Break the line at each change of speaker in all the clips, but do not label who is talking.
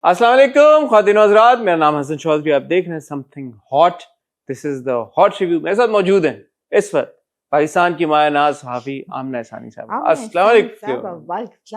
अस्सलाम वालेकुम ख्वातीन और हज़रात, मेरा नाम हसन चौधरी। आप देख रहे हैं something hot. This is the hot review. मेरे साथ मौजूद हैं इस वक्त पाकिस्तान की माया नाज सहाफ़ी आमना इहसानी साहब। अस्सलाम वालेकुम।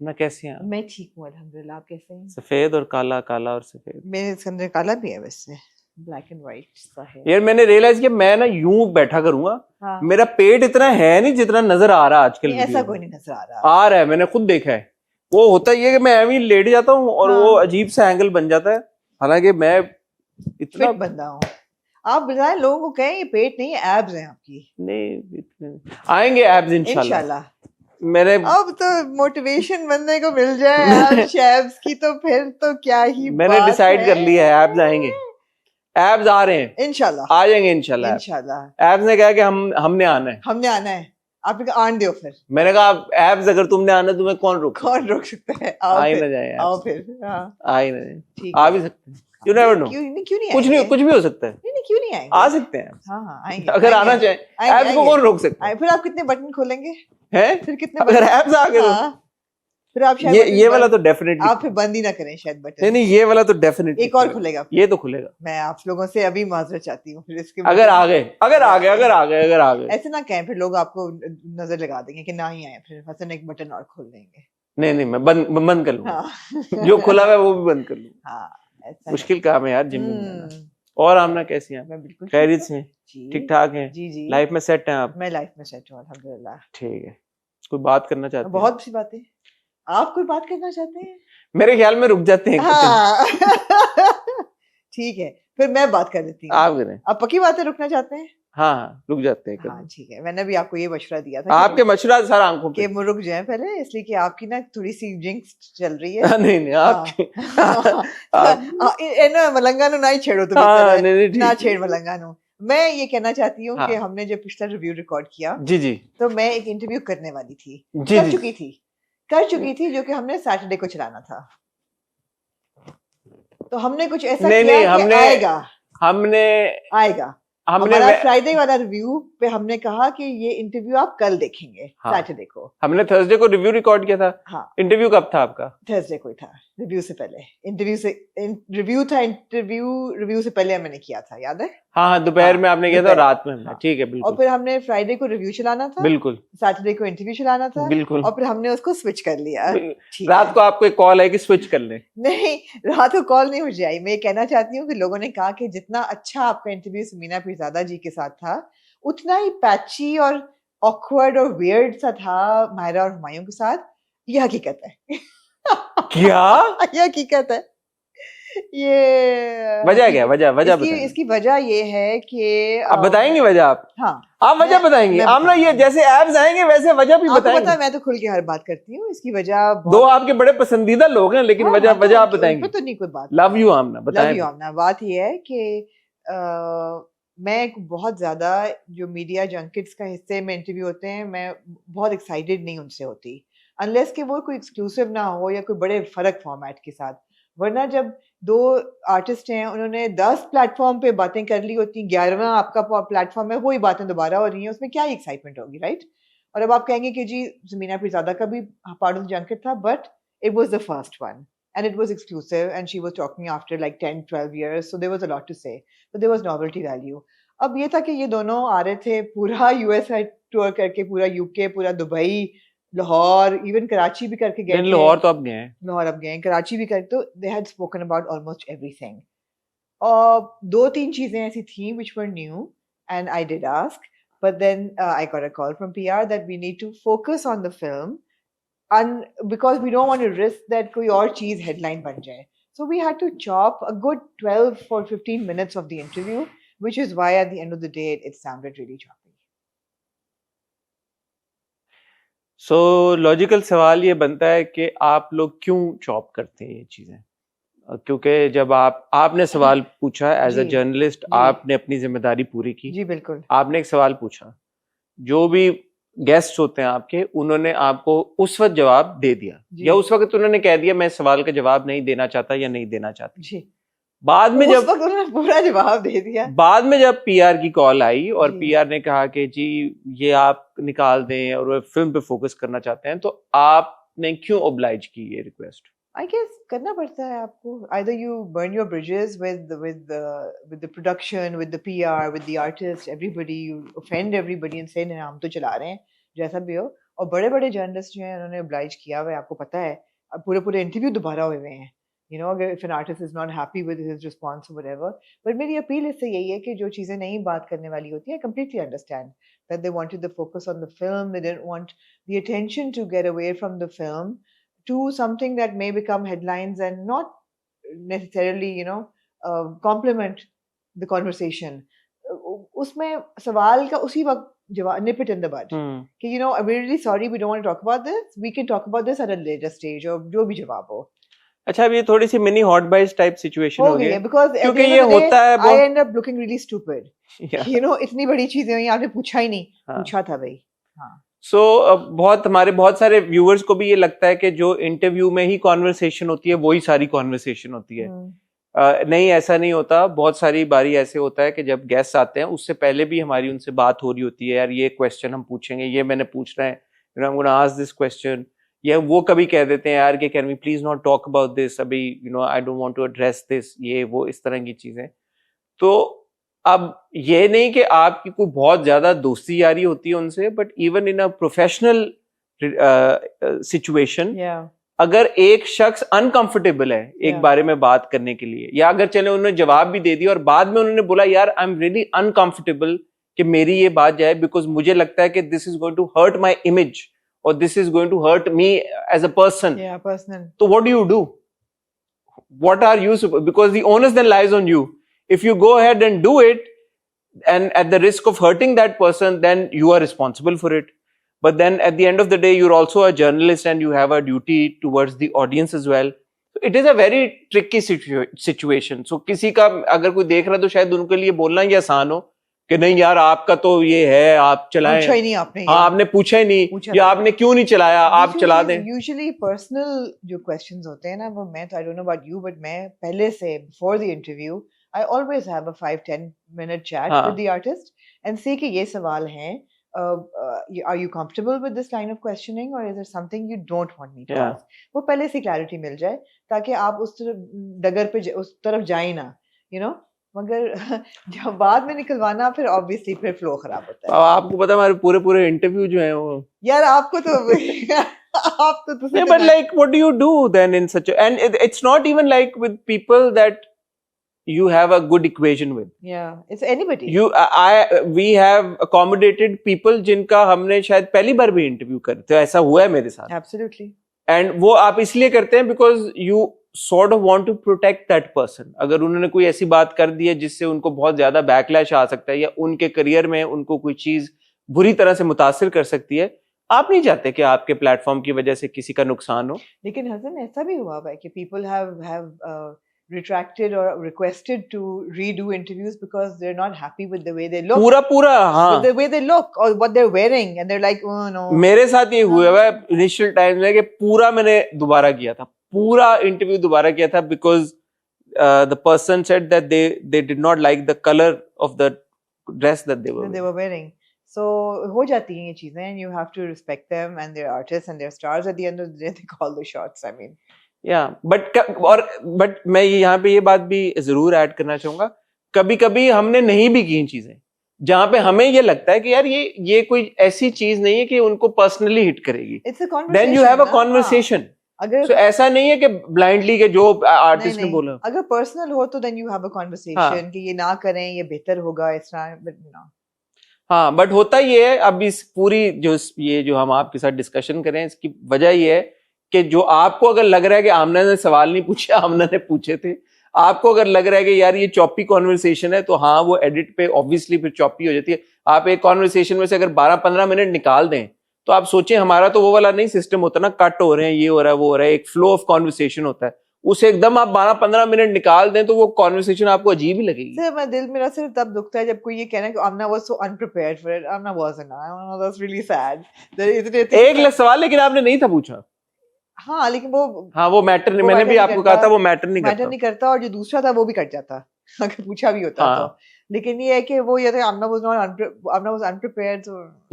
ना कैसी हैं?
मैं ठीक हूँ अल्हम्दुलिल्लाह। आप कैसे हैं?
सफेद और काला, काला और सफेद।
मेरे इसके अंदर काला भी है, वैसे ब्लैक एंड व्हाइट सा है।
यार मैंने रियलाइज किया मैं ना यूं बैठा करूंगा,
हाँ।
मेरा पेट इतना है नहीं जितना नजर आ रहा है आजकल।
ऐसा कोई नहीं नजर आ रहा।
आ रहा है, मैंने खुद देखा है। वो होता ही है कि मैं एवं लेट जाता हूँ और
हाँ।
वो अजीब सा एंगल बन जाता है, हालांकि मैं इतना
फिट बंदा हूँ। आप बताएं लोगों को कहें ये पेट नहीं है, एब्स हैं आपकी।
नहीं, इतने आएंगे एब्स इंशाल्लाह। मैंने
अब तो मोटिवेशन बनने को मिल जाए एब्स की, तो फिर तो क्या ही
मैंने
बात
डिसाइड
है।
कर लिया है, एब्स आएंगे, एब्स आ रहे हैं
इंशाल्लाह,
आ जाएंगे इंशाल्लाह।
इंशाल्लाह
एब्स ने कहा कि हमने आना है,
हमने आना है। आप आन दो फिर।
मैंने कहा एब्स अगर तुमने आना है तुम्हें कौन रोक
सकता है?
आ ही ना जाए,
आओ फिर। हाँ
आ ही ना जाए,
ठीक
आ भी सकते हैं। यू नेवर नो,
क्यों नहीं
कुछ नहीं, कुछ भी हो सकता है।
नहीं क्यों नहीं आएंगे?
आ सकते हैं,
हाँ आएंगे।
अगर आना चाहे एब्स को कौन रोक सकता है?
फिर आप कितने बटन खोलेंगे?
हैं
फिर कितने
अगर एब्स आ गए
फिर आप शायद
ये वाला तो डेफिनेटली
आप फिर बंद ही ना करें शायद बटन।
नहीं, ये वाला तो डेफिनेटली
एक और खुलेगा।
ये तो खुलेगा।
मैं आप लोगों से अभी माजरत चाहती हूँ फिर इसके
अगर आ गए
ऐसे ना कहें, फिर लोग आपको नजर लगा देंगे कि ना ही आए, फिर हसन एक बटन और खोल देंगे।
नहीं, मैं बंद कर लूंगा।
हाँ।
जो खुला हुआ है वो भी बंद कर लूंगा।
हाँ
मुश्किल काम है यार जिम में जाना। और आमना कैसी हैं?
मैं बिल्कुल
खैरियत से ठीक ठाक हैं?
जी
लाइफ में सेट हैं आप?
मैं लाइफ में सेट हूँ अल्हम्दुलिल्लाह।
ठीक है, कोई बात करना चाहते हैं?
बहुत सी बातें। आप कोई बात करना चाहते हैं?
मेरे ख्याल में रुक जाते हैं।
हाँ। ठीक है, फिर मैं बात कर लेती हूँ।
आप करें।
आप पक्की बातें रुकना चाहते हैं?
हाँ रुक जाते हैं।
हाँ ठीक है, मैंने भी आपको ये मशवरा दिया था
आपके मशवरा सर आंखों पे
कि रुक जाए पहले, इसलिए कि आपकी ना थोड़ी सी जिंक्स चल रही है।
नहीं आपकी
मलंगा ना ही छेड़ो तुम, ना छेड़ मलंगा नो। मैं ये कहना चाहती हूँ कि हमने जो पिछला रिव्यू रिकॉर्ड किया
जी तो
मैं एक इंटरव्यू करने वाली थी, कर चुकी थी जो कि हमने सैटरडे को चलाना था। तो हमने कुछ ऐसा किया कि आएगा हमारा फ्राइडे वाला रिव्यू पे हमने कहा कि ये इंटरव्यू आप कल देखेंगे। सैटरडे को हमने
थर्सडे को रिव्यू रिकॉर्ड किया था। हाँ इंटरव्यू कब था आपका?
थर्सडे को ही था, रिव्यू से पहले। रिव्यू से पहले मैंने किया था, याद है?
हाँ दोपहर में आपने किया था, रात में हमने। ठीक है बिल्कुल।
और फिर हमने फ्राइडे को रिव्यू चलाना था,
बिल्कुल।
सैटरडे को इंटरव्यू चलाना था, बिल्कुल। और फिर हमने उसको स्विच कर लिया।
रात को आपको एक कॉल है कि स्विच कर ले?
नहीं, रात को कॉल नहीं मुझे आई। मैं ये कहना चाहती हूँ कि लोगों ने कहा कि जितना अच्छा आपका इंटरव्यू समीना पीरजादा जी के साथ था, उतना ही पैची और ऑकवर्ड और वियर्ड सा था मायरा और हुमायूं के साथ। ये हकीकत है।
क्या?
ये हकीकत है। ये
वजह क्या? वजह
इसकी वजह ये है कि
आप बताएंगे वजह? आप आप वजह बताएंगे? आमना ये जैसे एब्स आएंगे वैसे वजह भी बताएंगे।
पता है, मैं तो खुल के हर बात करती हूँ। इसकी वजह
दो आपके बड़े पसंदीदा लोग हैं, लेकिन वजह आप बताएंगे
तो नहीं कोई बात।
लव यू आमना, बताएं।
लव यू आमना। बात ये है कि मैं बहुत ज्यादा जो मीडिया जंकेट्स का हिस्से में इंटरव्यू होते हैं, मैं बहुत एक्साइटेड नहीं उनसे होती, अनलेस कि वो कोई एक्सक्लूसिव ना हो या कोई बड़े फर्क फॉर्मेट के साथ। वरना जब दो आर्टिस्ट हैं, उन्होंने 10 प्लेटफॉर्म पे बातें कर ली होती, 11वां आपका प्लेटफॉर्म है, वही बातें दोबारा हो रही हैं, उसमें क्या एक्साइटमेंट होगी, राइट? और अब आप कहेंगे कि जी ज़मीना पीरज़ादा का भी पार्ट ऑफ द जंकेट था, but it was the first one and it was exclusive and she was talking after like 10-12 years, so there was a lot to say, so there was novelty value. अब ये था कि ये दोनों आ रहे थे पूरा यूएस टूर करके, पूरा यूके, पूरा दुबई, लाहौर, इवन कराची भी करके गए।
लाहौर तो अब गए हैं,
कराची भी करके, तो they had spoken about almost everything. और 2-3 चीजें ऐसी थी which were new and I did ask, but then I got a call from PR that we need to focus on the film and because we don't want to risk that कोई और चीज headline बन जाए. So we had to chop a good 12 or 15 minutes of the interview, which is why at the end of the day it sounded really choppy.
So logical सवाल ये बनता है कि आप लोग क्यों चॉप करते हैं ये चीजें? क्योंकि जब आपने सवाल पूछा एज अ जर्नलिस्ट, आपने अपनी जिम्मेदारी पूरी की।
जी बिल्कुल।
आपने एक सवाल पूछा, जो भी गेस्ट होते हैं आपके, उन्होंने आपको उस वक्त जवाब दे दिया, या उस वक्त उन्होंने कह दिया मैं सवाल का जवाब नहीं देना चाहता या नहीं देना चाहती जी। बाद में जब
उन्होंने पूरा जवाब दे दिया,
बाद में जब पीआर की कॉल आई और पीआर ने कहा कि जी ये आप निकाल दें और वो फिल्म पे फोकस करना चाहते हैं, तो आपने क्यों ओब्लाइज की ये रिक्वेस्ट?
I guess करना पड़ता है आपको. Either you burn your bridges with the production, with the PR, with the artist, everybody. You offend everybody and say नहीं हम तो चला रहे हैं जैसा भी हो. और बड़े-बड़े जर्नलिस्ट जो हैं उन्होंने oblige किया हुआ है, आपको पता है. अब पूरे-पूरे इंटरव्यू दोबारा हुए हुए हैं. You know, if an artist is not happy with his response or whatever. But मेरी अपील इससे यही है कि जो चीज़ें नहीं बात करने वाली होती है, I completely understand that they wanted the focus on the film. They didn't want the attention to get away from the film to something that may become headlines and not necessarily, you know, complement the conversation. उसमें सवाल का उसी वक्त जवाब nip it in the bud. कि you know, we're really sorry, we don't want to talk about this. We can talk about this at a later stage or जो भी जवाब हो.
अच्छा, अब ये थोड़ी सी mini hot bites type situation हो गई है
because
क्योंकि ये होता है
I end up looking really stupid. You know, इतनी बड़ी चीजें हुई, आपने पूछा ही नहीं. पूछा था भाई. हाँ.
So, बहुत सारे व्यूअर्स को भी ये लगता है कि जो इंटरव्यू में ही कॉन्वर्सेशन होती है वही सारी कॉन्वर्सेशन होती है. नहीं, ऐसा नहीं होता. बहुत सारी बारी ऐसे होता है कि जब गेस्ट आते हैं उससे पहले भी हमारी उनसे बात हो रही होती है, यार ये क्वेश्चन हम पूछेंगे, ये मैंने पूछना है, I'm going to ask this question. या वो कभी कह देते हैं यार कि can we please not talk about this, अभी you know I don't want to address this, ये वो इस तरह की चीजें. तो अब ये नहीं कि आपकी कोई बहुत ज्यादा दोस्ती यारी होती है उनसे, but even in a professional situation अगर एक शख्स अनकंफर्टेबल है एक बारे में बात करने के लिए, या अगर चले उन्होंने जवाब भी दे दिया और बाद में उन्होंने बोला यार आई एम रियली अनकंफर्टेबल कि मेरी ये बात जाए बिकॉज मुझे लगता है कि this is going to hurt my image or this is going to hurt me as a person.
Yeah, personal.
So what do? What are you supposed? Because the onus then lies on you. If you go ahead and do it, and at the risk of hurting that person, then you are responsible for it. But then at the end of the day, you're also a journalist and you have a duty towards the audience as well. So it is a very tricky situation. So किसी का अगर कोई देख रहा है तो शायद उनके लिए बोलना ही आसान हो कि नहीं यार आपका तो ये है, आप चलाएं.
पूछा ही नहीं आपने.
हाँ, आपने पूछा ही नहीं, या आपने क्यों नहीं चलाया, आप चला दें.
Usually personal जो questions होते हैं ना, वो मैं तो I don't know about you, but मैं पहले से before the interview I always have a 5-10 minute chat with the artist and say कि ये सवाल हैं, are you comfortable with this line of questioning or is there something you don't want me to ask. वो पहले से clarity मिल जाए ताकि आप उस डगर पे उस तरफ जाए ना, you know. मगर जब बाद में निकलवाना फिर ऑब्वियसली फिर फ्लो खराब होता है.
आपको पता है हमारे पूरे इंटरव्यू जो है वो
यार आपको तो आप तो
but like what do you do then in such and it's not even like with people that you have a good equation with.
Yeah, it's anybody.
We have accommodated people जिनका हमने शायद पहली बार भी इंटरव्यू करते, ऐसा हुआ है मेरे साथ.
Absolutely.
And वो आप इसलिए करते हैं because you sort of want to protect that person. अगर उन्होंने कोई ऐसी बात कर दी है जिससे उनको बहुत ज्यादा बैकलैश आ सकता है या उनके करियर में उनको कोई चीज बुरी तरह से मुतासिर कर सकती है, आप नहीं चाहते कि आपके प्लेटफॉर्म की वजह से किसी का नुकसान हो.
लेकिन हसन ऐसा भी हुआ है कि people have retracted or requested to redo interviews because they're not happy with the way they look.
पूरा हाँ.
With the way they look or what they're wearing and they're like, oh no.
मेरे साथ ये हुआ है initial time में कि पूरा मैंने दोबारा किया था, पूरा इंटरव्यू दोबारा किया था because the person said that they did not like the color of the dress that they were
wearing. So हो जाती हैं ये चीजें and you have to respect them and they're artists and they're stars at the end of the day. They call the shots. I mean.
But मैं यहाँ पे ये बात भी जरूर ऐड करना चाहूंगा, कभी कभी हमने नहीं भी की चीजें जहाँ पे हमें ये लगता है कि यार ये कोई ऐसी चीज नहीं है कि उनको पर्सनली हिट करेगी. Then you have a conversation. अगर ऐसा नहीं है कि ब्लाइंडली के जो आर्टिस्ट ने बोला,
अगर पर्सनल हो तो then you have a conversation कि ये ना करें, ये बेहतर होगा इस तरह.
हाँ, बट होता ये है, अब इस पूरी जो हम आपके साथ डिस्कशन करें इसकी वजह ये है कि जो आपको अगर लग रहा है कि आमना ने सवाल नहीं पूछे, आमना ने पूछे थे, आपको अगर लग रहा है कि यार ये चॉपी कॉन्वर्सेशन है, तो हाँ वो एडिट पे ऑब्वियसली फिर चॉपी हो जाती है. आप एक कॉन्वर्सेशन में से अगर 12-15 मिनट निकाल दें तो आप सोचें, हमारा तो वो वाला नहीं सिस्टम होता ना, कट हो रहे हैं, ये हो रहा है, वो हो रहा है, एक फ्लो ऑफ कॉन्वर्सेशन होता है, उसे एकदम आप 12-15 मिनट निकाल दें तो वो कॉन्वर्सेशन आपको अजीब ही लगेगी.
सर दिल मेरा सिर्फ तब दुखता है जब कोई ये कहना कि Amna was so unprepared for it. Amna wasn't. That's really sad.
एक सवाल लेकिन आपने नहीं था पूछा.
हाँ, लेकिन
वो मैटर नहीं, मैंने भी आपको कहा था वो मैटर नहीं
करता और जो दूसरा था वो भी कट जाता अगर पूछा भी होता. तो लेकिन ये है कि वो ये आमना वाज अनप्रिपेयर्ड.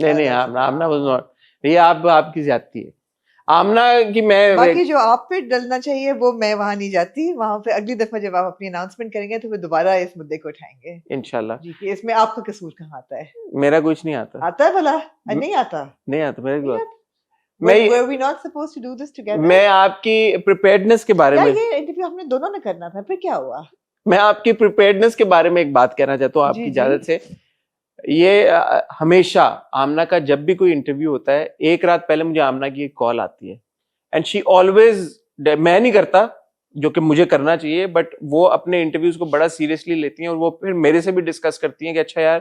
नहीं आमना वाज नॉट. ये आपकी ज्यादती है. आमना की मैं
बाकी जो आप पे डलना चाहिए वो मैं वहां नहीं जाती, वहां पे अगली दफा जब आप अपनी अनाउंसमेंट करेंगे तो फिर दोबारा इस मुद्दे को उठाएंगे
इंशाल्लाह।
जी कि इसमें आपका कसूर कहाँ आता है।
मेरा कुछ नहीं आता।
आता है भला? नहीं आता?
नहीं आता मेरे
नहीं
को।
आता?
मैं
Were we not supposed to do this together?
मैं आपकी प्रिपेयर्डनेस के बारे
यार
में
ये इंटरव्यू हमने दोनों ने करना था, फिर क्या हुआ?
मैं आपकी प्रिपेयर्डनेस के बारे में एक बात कहना चाहता हूँ आपकी
जी,
इजाजत से। ये हमेशा आमना का जब भी कोई इंटरव्यू होता है, एक रात पहले मुझे आमना की एक कॉल आती है एंड शी ऑलवेज, मैं नहीं करता जो कि मुझे करना चाहिए, बट वो अपने इंटरव्यूज को बड़ा सीरियसली लेती हैं और वो फिर मेरे से भी डिस्कस करती हैं कि अच्छा यार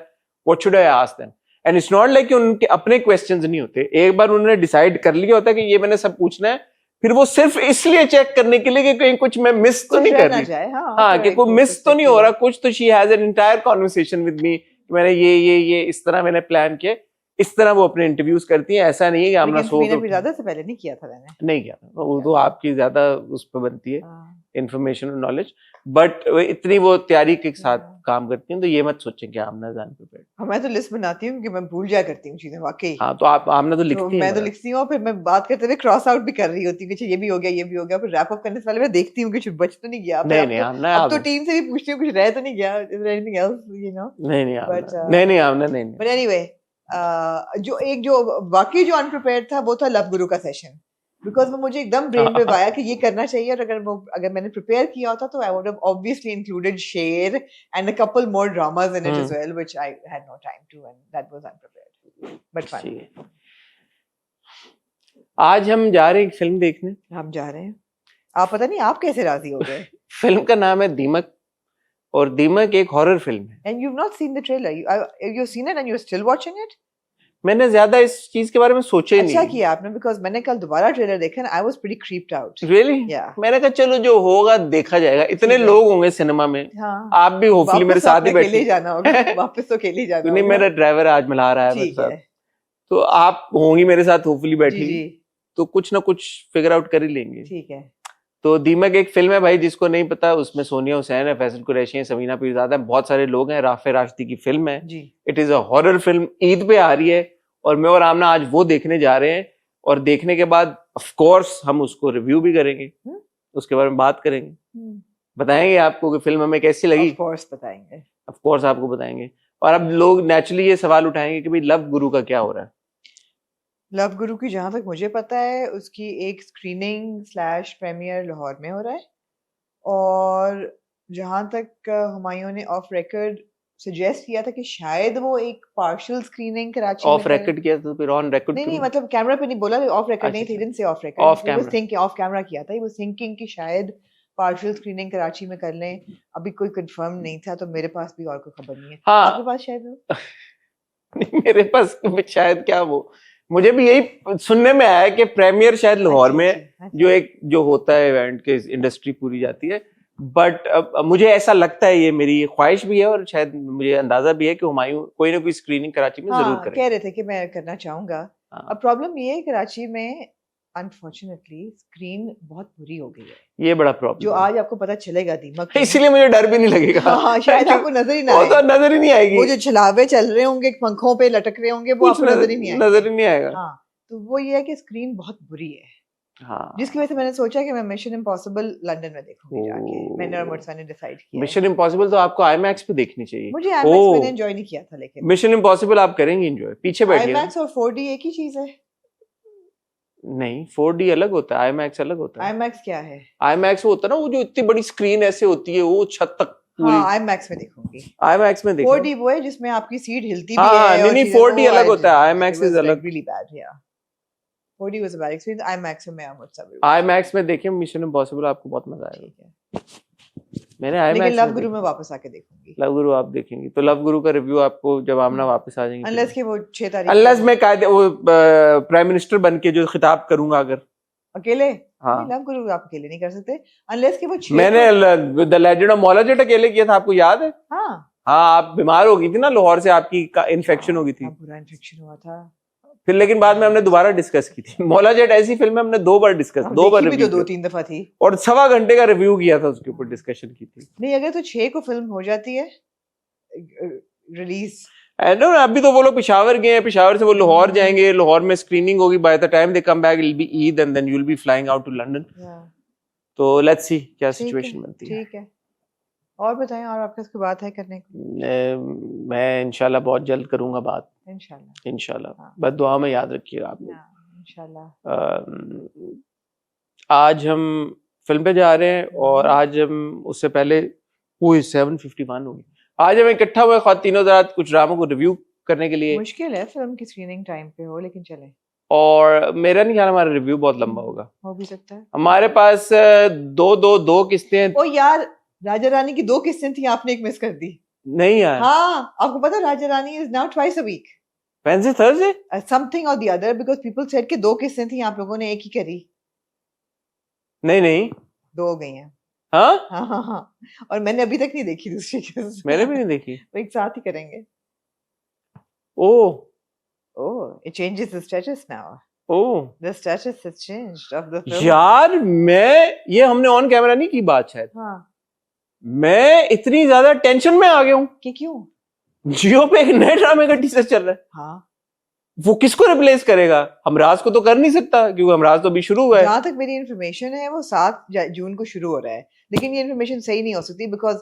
what should I ask them. And it's not like कि उनके अपने क्वेश्चंस नहीं होते, एक बार उन्होंने डिसाइड कर लिया होता है कि ये मैंने सब पूछना है, फिर वो सिर्फ इसलिए चेक करने के लिए कि कहीं कुछ मैं मिस तो नहीं कर रही, हाँ कि कोई मिस तो नहीं हो रहा कुछ, तो she has an entire conversation with me, मैंने ये इस तरह मैंने प्लान किया, इस तरह वो अपने इंटरव्यूज करती हैं। ऐसा नहीं है कि आमना सो
भी ज्यादा से पहले नहीं किया था मैंने,
नहीं किया था, वो तो आपकी ज्यादा उस पर बनती है इन्फॉर्मेशन और नॉलेज, बट इतनी वो तैयारी के साथ काम करती हैं, तो ये मत सोचें कि आमना जान प्रिपेयर्ड।
मैं तो लिस्ट बनाती हूँ कि मैं भूल जाया करती हूँ चीजें वाकई।
हाँ तो आप आमना तो लिखती हैं।
मैं तो लिखती हूँ, फिर मैं बात करते हुए क्रॉस आउट भी कर रही होती हूँ कि ये भी हो गया ये भी हो गया, फिर रैप अप करने से पहले मैं देखती हूँ कि कुछ बच तो नहीं गया।
नहीं आमना,
अब तो टीम से भी पूछती हूँ कुछ रह तो नहीं गया, is there anything else, you know.
नहीं आमना नहीं।
बट एनीवे, जो बाकी जो अनप्रिपेयर्ड था वो था लव गुरु का सेशन, बिकॉज वो मुझे एकदम ब्रेन पे आया कि ये करना चाहिए, और अगर मैंने प्रिपेयर किया होता तो I would have obviously included Sher and a couple more dramas in it as well, which I had no time to, and that was unprepared but fun.
आज हम जा रहे हैं एक फिल्म देखने।
हम जा रहे हैं, आप पता नहीं आप कैसे राजी हो गए।
फिल्म का नाम है दीमक, और दीमक एक हॉरर फिल्म है।
And you have not seen the trailer, you have seen it and you are still watching it?
मैंने ज्यादा इस चीज के बारे में सोचा ही नहीं।
अच्छा किया आपने, बिकॉज़ मैंने कल दोबारा ट्रेलर देखा and I was pretty creeped out.
Really? मैंने कहा चलो जो होगा देखा जाएगा, इतने लोग होंगे सिनेमा में।
हाँ।
आप भी होपफुली मेरे साथ ही बैठे।
अकेले जाना होगा वापस तो अकेले जाना होगा।
नहीं, मेरा ड्राइवर आज मिला रहा है मेरे साथ, तो आप होंगी मेरे साथ होपफुली बैठी, तो कुछ ना कुछ फिगर आउट कर ही लेंगे।
ठीक है।
तो दीमक एक फिल्म है भाई, जिसको नहीं पता, उसमें सोनिया हुसैन है, फैसल कुरैशी है, समीना पीरज़ादा है, बहुत सारे लोग हैं। राफे राशिदी की फिल्म है जी। It is a horror film, Eid पे आ रही है, और मैं और आमना आज वो देखने जा रहे हैं, और देखने के बाद ऑफ कोर्स हम उसको रिव्यू भी करेंगे, उसके बारे में बात करेंगे, बताएंगे आपको कि फिल्म हमें कैसी लगी।
ऑफ कोर्स बताएंगे,
ऑफ कोर्स आपको बताएंगे। और अब लोग नेचुरली ये सवाल उठाएंगे कि भाई लव गुरु का क्या हो रहा है।
लव गुरु की जहां तक मुझे पता है उसकी एक स्क्रीनिंग / प्रीमियर लाहौर में हो रहा है, और जहां तक हुमायूं ने ऑफ रिकॉर्ड सजेस्ट किया था कि शायद वो एक पार्शियल स्क्रीनिंग कराची में
ऑफ रिकॉर्ड किया तो फिर ऑन रिकॉर्ड
नहीं मतलब कैमरा पे नहीं बोला, ऑफ रिकॉर्ड नहीं, didn't say of record,
of camera,
thinking of camera किया था, ही वाज थिंकिंग कि शायद पार्शियल स्क्रीनिंग कराची में कर लें, अभी कोई कंफर्म नहीं था, तो मेरे पास भी और कोई खबर नहीं है।
हाँ,
आपके पास शायद
नहीं, मेरे पास शायद क्या, वो मुझे भी यही सुनने में आया कि प्रीमियर शायद लाहौर में जो होता है इवेंट के इंडस्ट्री पूरी जाती है, बट मुझे ऐसा लगता है, ये मेरी ख्वाहिश भी है और शायद मुझे अंदाजा भी है कि हुमायूं कोई ना कोई स्क्रीनिंग कराची में जरूर करें।
कह रहे थे कि मैं करना चाहूंगा। अब प्रॉब्लम ये है कराची में अनफॉर्चुनेटली स्क्रीन बहुत बुरी हो गई है, ये बड़ा प्रॉब्लम, जो आज आपको पता चलेगा दीमक,
इसलिए मुझे डर भी नहीं लगेगा।
हाँ, शायद आपको नजर ही ना
आए, वो तो नजर ही नहीं आएगी,
वो जो छलावे चल रहे होंगे पंखों पे लटक रहे होंगे, वो आपको नजर ही नहीं आएगा। हाँ, तो वो ये है कि स्क्रीन बहुत बुरी है। हाँ, जिसकी वजह से मैंने सोचा कि मैं मिशन इम्पॉसिबल लंदन में देखूंगी जाके। मैंने और मुर्सा ने डिसाइड किया
मिशन इम्पॉसिबल तो आपको आईमैक्स पे देखनी चाहिए।
मुझे आईमैक्स मैंने एंजॉय नहीं किया था, लेकिन
मिशन इम्पॉसिबल आप करेंगे एंजॉय, पीछे बैठिए।
आईमैक्स और 4D एक ही चीज है?
नहीं, 4D अलग होता है, आईमैक्स अलग होता है।
आईमैक्स क्या है?
आईमैक्स वो होता है ना, वो जो इतनी बड़ी स्क्रीन ऐसे होती है, वो छत तक पूरी।
हाँ, आईमैक्स में देखूंगी।
आईमैक्स में देखो।
4D वो है जिसमें आपकी सीट हिलती भी है।
नहीं 4D अलग होता है, आईमैक्स इज अलग।
रियली बैड, या 4D was a bad experience. IMAX में मैं मुझसे
आईमैक्स में देखिए मिशन इम्पॉसिबल, आपको बहुत मजा आएगा। मैंने आईमैक्स,
लेकिन लव गुरु में वापस आके देखूंगी।
लव गुरु आप देखेंगी तो लव गुरु का रिव्यू आपको जब आमना वापस आ जाएंगे,
अनलेस कि वो 6 तारीख,
अनलेस मैं वो प्राइम मिनिस्टर बन के जो खिताब करूंगा अगर
अकेले।
हाँ,
लव गुरु आप अकेले नहीं कर सकते, अनलेस कि वो
मैंने द लेजेंड ऑफ मौला जेट अकेले किया था, आपको याद है?
हाँ,
आप बीमार हो गई थी ना लाहौर से, आपकी इन्फेक्शन हो गई थी,
बुरा इन्फेक्शन हुआ था
फिर, लेकिन बाद में हमने दोबारा डिस्कस की थी। मौला जेट ऐसी फिल्म है, हमने 2 बार डिस्कस, 2 बार रिव्यू,
2-3 दफा थी,
और 1.25 घंटे का रिव्यू किया था, उसके ऊपर डिस्कशन की थी।
नहीं, अगर तो 6 को फिल्म हो जाती है रिलीज,
एंड नो अभी तो वो लोग पेशावर गए हैं, पेशावर से वो लाहौर जाएंगे, लाहौर में स्क्रीनिंग होगी, by the time they come back it will be Eid and then you will be flying out to London. तो लेट्स सी क्या सिचुएशन बनती है।
ठीक है, और बताएं, और आपके उसके बात है करने को?
मैं इंशाल्लाह बहुत जल्द करूंगा बात, इंशाल्लाह।
हाँ।
बस दुआ में याद रखिएगा आप लोग।
इंशाल्लाह।
आज हम फिल्म पे जा रहे हैं और आज हम उससे पहले 7:51 होगी। आज हम इकट्ठा हुए ख़वातीनो हज़रात कुछ ड्रामों को रिव्यू करने के लिए।
मुश्किल है फिल्म की स्क्रीनिंग टाइम पे हो, लेकिन चले।
और मेरा नहीं ख्याल हमारा रिव्यू बहुत लंबा होगा,
हो भी सकता है।
हमारे पास दो किस्तें हैं।
ओ यार, राजा रानी की 2 किस्तें थी, आपने एक मिस कर दी।
नहीं यार,
हाँ, आपको पता है Raja Rani is now twice a week,
Wednesday Thursday
something और the other, because people said कि 2 किस्तें थी, आप लोगों ने एक ही करी।
नहीं
2 हो गई हैं।
हाँ
हाँ, और मैंने अभी तक नहीं देखी दूसरी किस्त।
मैंने भी नहीं देखी।
वो एक साथ ही करेंगे।
ओह
it changes the status now. The status has changed of the film.
यार ये हमने ऑन कैमरा नहीं की बात शायद।
हाँ।
मैं इतनी ज्यादा टेंशन में आ गया हूँ
कि क्यों?
जियो पे एक नए ड्रामे का टीजर चल रहा है।
हाँ।
वो किसको रिप्लेस करेगा? हमराज को तो कर नहीं सकता क्योंकि हमराज तो अभी शुरू हुआ है।
जहाँ तक मेरी इन्फॉर्मेशन है वो 7 जून को शुरू हो रहा है, लेकिन ये इन्फॉर्मेशन सही नहीं हो सकती बिकॉज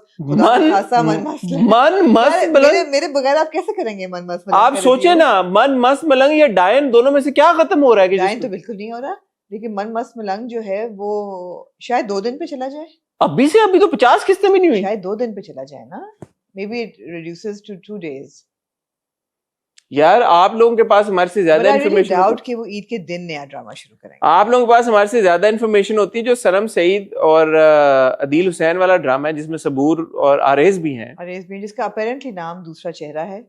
मेरे बगैर आप कैसे करेंगे मन मस्त मलंग?
आप सोचे ना, मन मस्त मलंग या डायन दोनों में से क्या खत्म हो रहा है?
डायन तो बिल्कुल नहीं हो रहा, लेकिन मन मस्त मलंग जो है वो शायद 2 दिन पे चला जाए।
अभी तो 50 किस्तें भी नहीं हुई,
शायद 2 दिन पे चला जाए ना, maybe it reduces to 2 days।
यार आप लोगों के पास हमारे से ज्यादा इन्फॉर्मेशन
डाउट कि वो ईद के दिन नया ड्रामा शुरू करेंगे।
आप लोगों के पास हमारे से ज्यादा इन्फॉर्मेशन होती है। जो सनम सईद और अदील हुसैन वाला ड्रामा है जिसमें सबूर और आरेज भी हैं,
जिसका अपेरेंटली नाम दूसरा चेहरा है,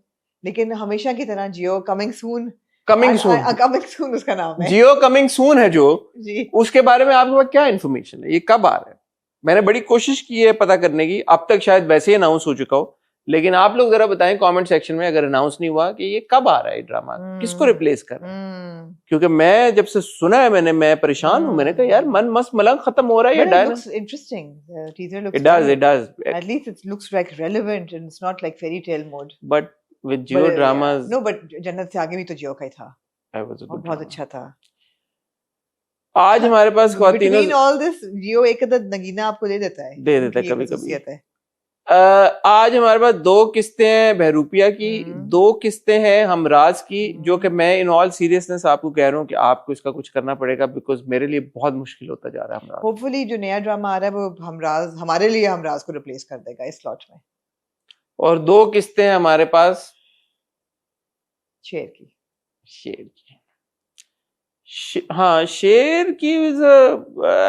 लेकिन हमेशा की तरह जियो कमिंग सून उसका नाम है,
जियो कमिंग सून है जो
जी।
उसके बारे में आपके पास क्या इन्फॉर्मेशन है? ये कब आ रहा है? मैंने बड़ी कोशिश की है पता करने की, अब तक शायद वैसे ही अनाउंस हो चुका हो, लेकिन आप लोग जरा बताएं कमेंट सेक्शन में अगर अनाउंस नहीं हुआ कि ये कब आ रहा है ड्रामा, किसको रिप्लेस कर रहा है? क्योंकि मैं जब से सुना है मैं परेशान हूं। मैंने कहा यार मन मस्त मलंग खत्म हो रहा है।
It looks interesting. The teaser looks
it does.
At least it looks like relevant and it's not like fairy tale mode.
But with Jio dramas,
no, but जन्नत से आगे भी तो जियो का ही था, बहुत अच्छा था।
आज हमारे पास
Between all this, जियो एक अदद नगीना आपको दे देता है कभी-कभी।
आज हमारे पास 2 किस्तें हैं बहरूपिया की, 2 किस्तें हैं हमराज की, जो कि मैं इन ऑल सीरियसनेस आपको कह रहा हूँ कि आपको इसका कुछ करना पड़ेगा, बिकॉज मेरे लिए बहुत मुश्किल होता जा रहा है हमराज।
होपफुली जो नया ड्रामा आ रहा है वो हमराज हमारे लिए हमराज को रिप्लेस कर देगा इस स्लॉट में।
और 2 किस्तें हैं हमारे पास
शेर की।
हाँ, शेर की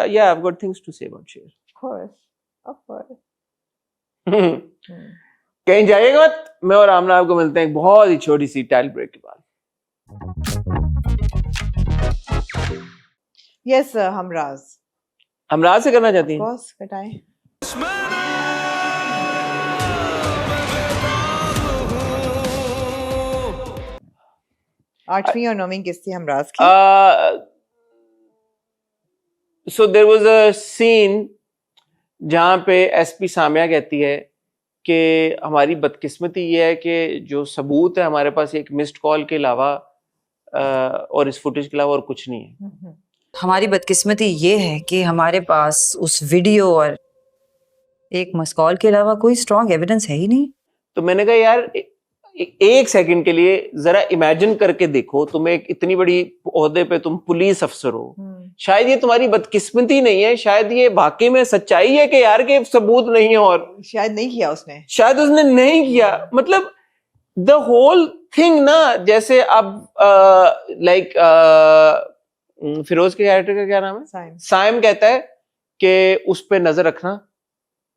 yeah, I've got things to say about शेर।
Of course.
कहीं जाइएगा मत, मैं और आमना आपको मिलते हैं एक बहुत ही छोटी सी टाइल ब्रेक के बाद।
यस हमराज
से करना चाहती हैं?
ऑफ कोर्स कटाएं। 8वीं और 9वीं किस्त थी हमराज की।
So there was a scene जहाँ पे एसपी सामिया कहती है कि हमारी बदकिस्मती ये है कि जो सबूत है हमारे पास एक मिस्ड कॉल के अलावा और इस फुटेज के अलावा और कुछ नहीं है।
हमारी बदकिस्मती ये है कि हमारे पास उस वीडियो और एक मिस्ड कॉल के अलावा कोई स्ट्रॉन्ग एविडेंस है ही नहीं।
तो मैंने कहा यार एक सेकंड के लिए जरा इमेजिन करके देखो, तुम एक इतनी बड़ी ओहदे पे तुम पुलिस अफसर हो, शायद ये तुम्हारी बदकिस्मती नहीं है, शायद ये वाकई में सच्चाई है कि यार के सबूत नहीं है और
शायद नहीं किया उसने,
शायद उसने नहीं किया। मतलब द होल थिंग ना, जैसे अब लाइक फिरोज के कैरेक्टर का क्या नाम है, साइम कहता है कि उस पे नजर रखना,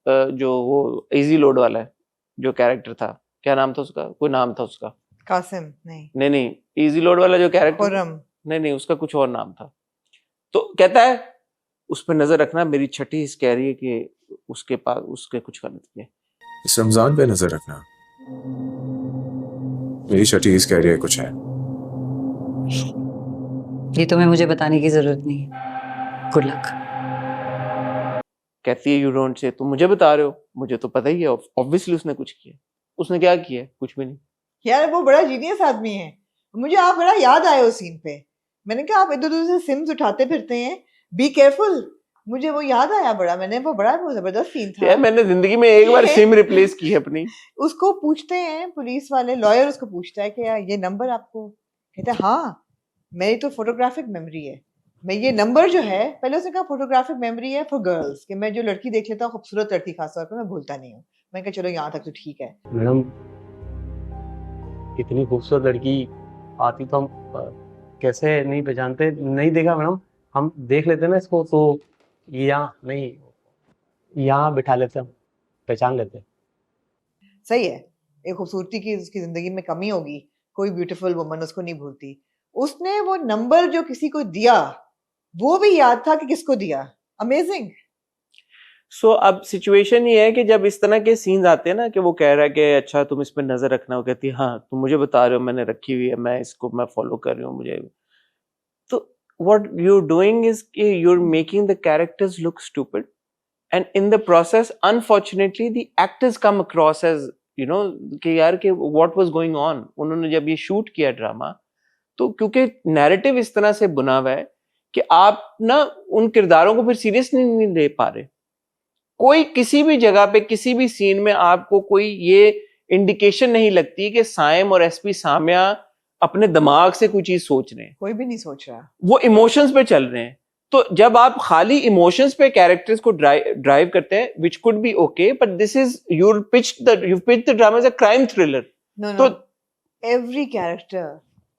जो वो इजी लोड वाला है जो कैरेक्टर था, क्या नाम था उसका? कोई नाम था उसका,
कासिम?
नहीं, इजी लोड वाला जो कैरेक्टर, नहीं उसका कुछ और नाम था। तो कहता है उस पर नजर रखना, मेरी छठी हिस्स कह रही है कि उसके पास उसके कुछ गलत किए।
इस रमजान पे नजर रखना, मेरी छठी हिस्स कह रही है कुछ है।
ये तुम्हें मुझे बताने की जरूरत नहीं है। Good luck.
कहती है यू डोंट से, तुम मुझे बता रहे हो, मुझे तो पता ही है, ऑब्वियसली उसने कुछ किया। उसने क्या किया? कुछ भी नहीं।
यार वो बड़ा जीनियस आदमी है, मुझे आप बड़ा याद आए उस सीन पे, मैंने कहा आप इधर उधर से सिम्स उठाते फिरते हैं, बी केयरफुल, मुझे वो याद आया बड़ा, मैंने वो बड़ा वो जबरदस्त सीन था
यार मैंने जिंदगी में एक बार सिम रिप्लेस की है अपनी।
उसको पूछते हैं पुलिस वाले, लॉयर उसको पूछता है कि यार ये नंबर आपको, कहता है हाँ मेरी तो फोटोग्राफिक मेमोरी है, मैं ये नंबर जो है, पहले उसने कहा फोटोग्राफिक मेमोरी है फॉर गर्ल्स, कि मैं जो लड़की देख लेता हूँ खूबसूरत लड़की खासतौर पर मैं भूलता नहीं हूँ, मैं कहा चलो यहाँ तक तो ठीक है।
मैडम इतनी खूबसूरत लड़की आती तो हम कैसे नहीं पहचानते, नहीं देखा मैडम, हम देख लेते ना इसको तो यहाँ नहीं, यहाँ बिठा लेते, हम पहचान लेते।
सही है, एक खूबसूरती की उसकी जिंदगी में कमी होगी, कोई ब्यूटीफुल वुमन उसको नहीं भूलती, उसने वो नंबर जो किसी को दिया वो भी याद था कि किसको दिया, अमेजिंग।
सो अब सिचुएशन ये है कि जब इस तरह के सीन्स आते हैं ना कि वो कह रहा है कि अच्छा तुम इस पर नजर रखना, वो कहती है हाँ तुम मुझे बता रहे हो मैंने रखी हुई है, मैं इसको मैं फॉलो कर रही हूँ मुझे, तो what you're doing is you're making the characters look stupid, and in the process unfortunately the actors come across as you know कि यार कि what was going on। उन्होंने जब ये शूट किया ड्रामा तो क्योंकि नैरेटिव इस तरह से बुना हुआ है कि आप ना उन किरदारों को फिर सीरियस नहीं ले पा रहे, कोई किसी भी जगह पे किसी भी सीन में आपको कोई ये इंडिकेशन नहीं लगती कि साइम और एसपी सामिया अपने दिमाग से कोई चीज सोच रहे हैं,
कोई भी नहीं सोच रहा, वो
इमोशंस पे चल रहे हैं। तो जब आप खाली इमोशंस पे कैरेक्टर्स को ड्राइव करते हैं which could be okay, but this is you pitched the drama as a crime thriller.
तो every character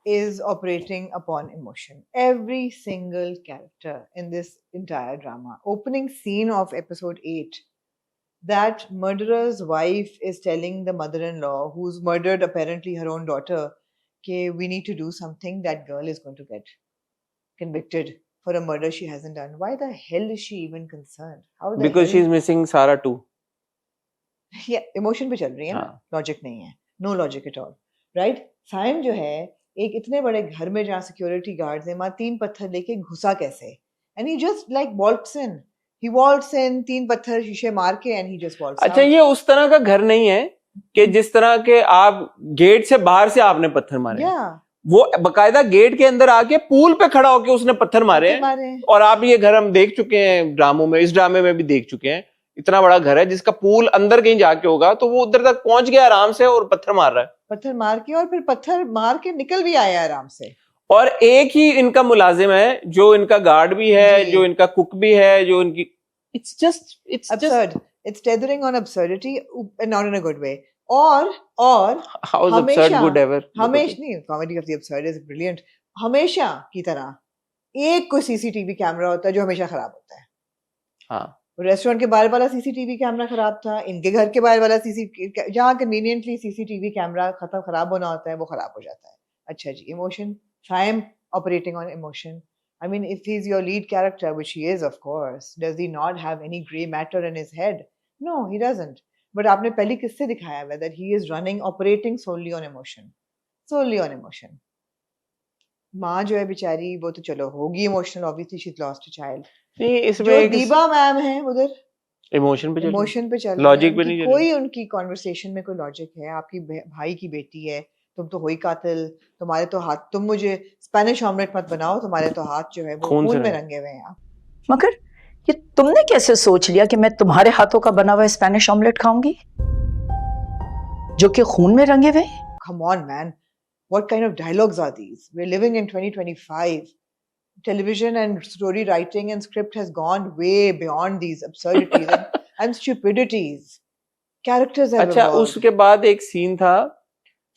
is operating upon emotion, every single character in this entire drama. Opening scene of episode 8, that murderer's wife is telling the mother-in-law who's murdered apparently her own daughter, okay, we need to do something, that girl is going to get convicted for a murder she hasn't done. Why the hell is she even concerned? How the
because
hell?
she's missing Sarah too.
Yeah, emotion पे चल रही है ना, logic नहीं है, no logic at all, right? Saim जो है एक इतने बड़े घर में जहाँ सिक्योरिटी गार्ड्स हैं, वहाँ 3 पत्थर लेके घुसा कैसे, and he just like waltz in, he waltz in, 3 पत्थर शीशे मार के and he just waltz
अच्छा
out.
ये उस तरह का घर नहीं है कि जिस तरह के आप गेट से बाहर से आपने पत्थर मारे,
yeah,
वो बकायदा गेट के अंदर आके पूल पे खड़ा होके उसने पत्थर मारे हैं। और आप ये घर हम देख चुके हैं ड्रामों में, इस ड्रामे में भी देख चुके हैं, इतना बड़ा घर है जिसका पूल अंदर कहीं जाके होगा, तो वो उधर तक पहुंच गया आराम से और पत्थर मार रहा है,
पत्थर मार के, और फिर पत्थर मार के निकल भी आया आराम से।
और एक ही इनका मुलाजिम है जो इनका गार्ड भी है, जो इनका कुक भी है, जो इनकी it's just absurd,
it's tethering on absurdity and not in a good way. और
how is absurd good ever,
हमेशा नहीं, comedy of the absurd is brilliant, हमेशा की तरह एक कोई सीसीटीवी कैमरा होता है जो हमेशा खराब होता है।
हाँ,
रेस्टोरेंट के बाहर वाला सीसीटीवी कैमरा खराब था, इनके घर के बाहर वाला जहाँ कन्वीनियंटली सीसीटीवी कैमरा खराब होना होता है वो खराब हो जाता है। अच्छा जी, emotion, same operating on emotion, I mean, if he's your lead character, which he is, of course, does he not have any grey matter in his head? No, he doesn't. But आपने पहले किससे दिखाया है that he is running, operating solely on emotion, solely on emotion. माँ जो है बेचारी वो तो चलो होगी emotional, obviously she's lost a child.
नहीं इसमें
जो दीबा मैम है उधर
इमोशन पे
चल
लॉजिक पे नहीं,
कोई उनकी कॉन्वर्सेशन में कोई लॉजिक है? आपकी भाई की बेटी है, तुम तो हो ही कातिल, तुम्हारे तो हाथ, तुम मुझे स्पेनिश ऑमलेट मत बनाओ, तुम्हारे तो हाथ जो है वो खून में रंगे हुए हैं।
मगर ये तुमने कैसे सोच लिया कि मैं तुम्हारे हाथों का बना हुआ स्पेनिश ऑमलेट खाऊंगी जो कि खून में रंगे हुए?
Come on man, what kind of dialogues are these? We're living in 2025. Television and story writing and script has gone way beyond these absurdities and stupidities. Characters have
अच्छा
evolved.
उसके बाद एक सीन था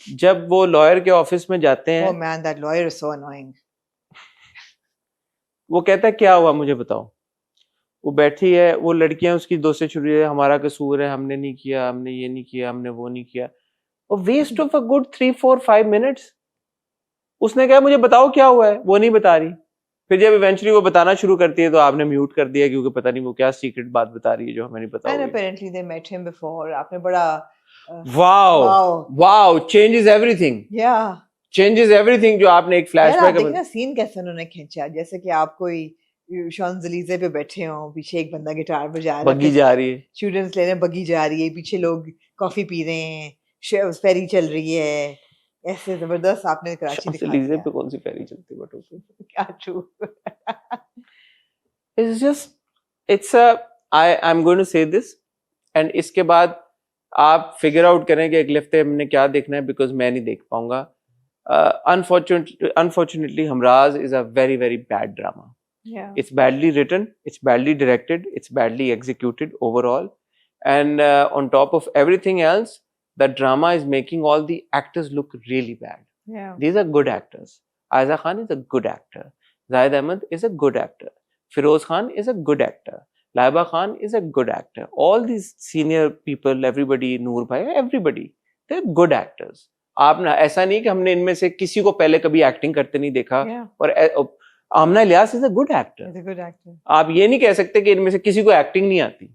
जब वो लॉयर के office में जाते हैं।
Oh man, that lawyer is so annoying.
वो कहता है क्या हुआ मुझे बताओ, वो बैठी है, वो लड़कियां उसकी दोस्तें छुड़ी है, हमारा कसूर है, हमने नहीं किया, हमने ये नहीं किया, हमने वो नहीं किया, और waste of a good 3-4-5 minutes. उसने कहा मुझे बताओ क्या हुआ है, वो नहीं बता रही। फिर जब इवेंचुअली वो बताना शुरू करती है तो आपने म्यूट कर दिया क्योंकि पता नहीं वो क्या सीक्रेट बात बता रही है जो हमें नहीं पता।
And apparently they met him before. आपने बड़ा
wow changes everything, changes everything. जो आपने एक फ्लैशबैक
देखना सीन कैसे उन्होंने खींचा, जैसे कि आप कोई शांज़-एलीज़े पे बैठे हो, पीछे एक बंदा गिटार बजा रहा है,
बग्गी जा रही है,
स्टूडेंट्स लेने बग्गी जा रही है, पीछे लोग कॉफी पी रहे हैं, फेरी चल रही है, ऐसे जबरदस्त आपने कराची दिखा
शांति-एलिज़े
दिया
पे कौन सी फेरी चलती है, but okay.
क्या true
It's just, I'm going to say this, and इसके बाद आप फिगर आउट करें कि अगले हफ्ते हमने क्या देखना है, बिकॉज मैं नहीं देख पाऊंगा. Unfortunately, Hamraz is a very, very bad drama.
yeah
It's badly written, it's badly directed, it's badly executed overall, and on top of everything else, the drama is making all the actors look really bad.
yeah
These are good actors. Aiza Khan is a good actor. Zahid Ahmed is a good actor. Feroz Khan is a good actor. Laiba Khan is a good actor. All these senior people, everybody, Noor Bhai, everybody, they're good actors. आप ना ऐसा नहीं कि हमने इनमें से किसी को पहले कभी एक्टिंग करते नहीं देखा.
yeah
और Amna Ilyas is a good actor.
he's a good actor
आप ये नहीं कह सकते कि इनमें से किसी को एक्टिंग नहीं आती.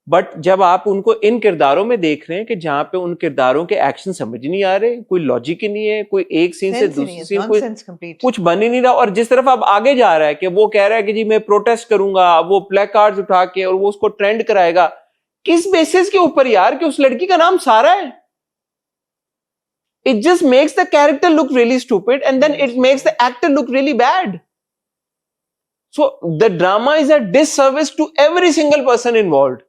बट जब आप उनको इन किरदारों में देख रहे हैं कि जहां पे उन किरदारों के एक्शन समझ नहीं आ रहे, कोई लॉजिक ही नहीं है, कोई एक सीन से
Sense ही नहीं
दूसरी
है,
सीन कोई
nonsense complete
कुछ बन ही नहीं रहा. और जिस तरफ अब आगे जा रहा है कि वो कह रहा है कि जी मैं प्रोटेस्ट करूंगा, वो प्ले कार्ड्स उठा के और वो उसको ट्रेंड कराएगा, किस बेसिस के ऊपर यार, कि उस लड़की का नाम सारा है. It just makes the character look really stupid, and then it makes the actor look really bad. So the drama is a disservice to every single person involved.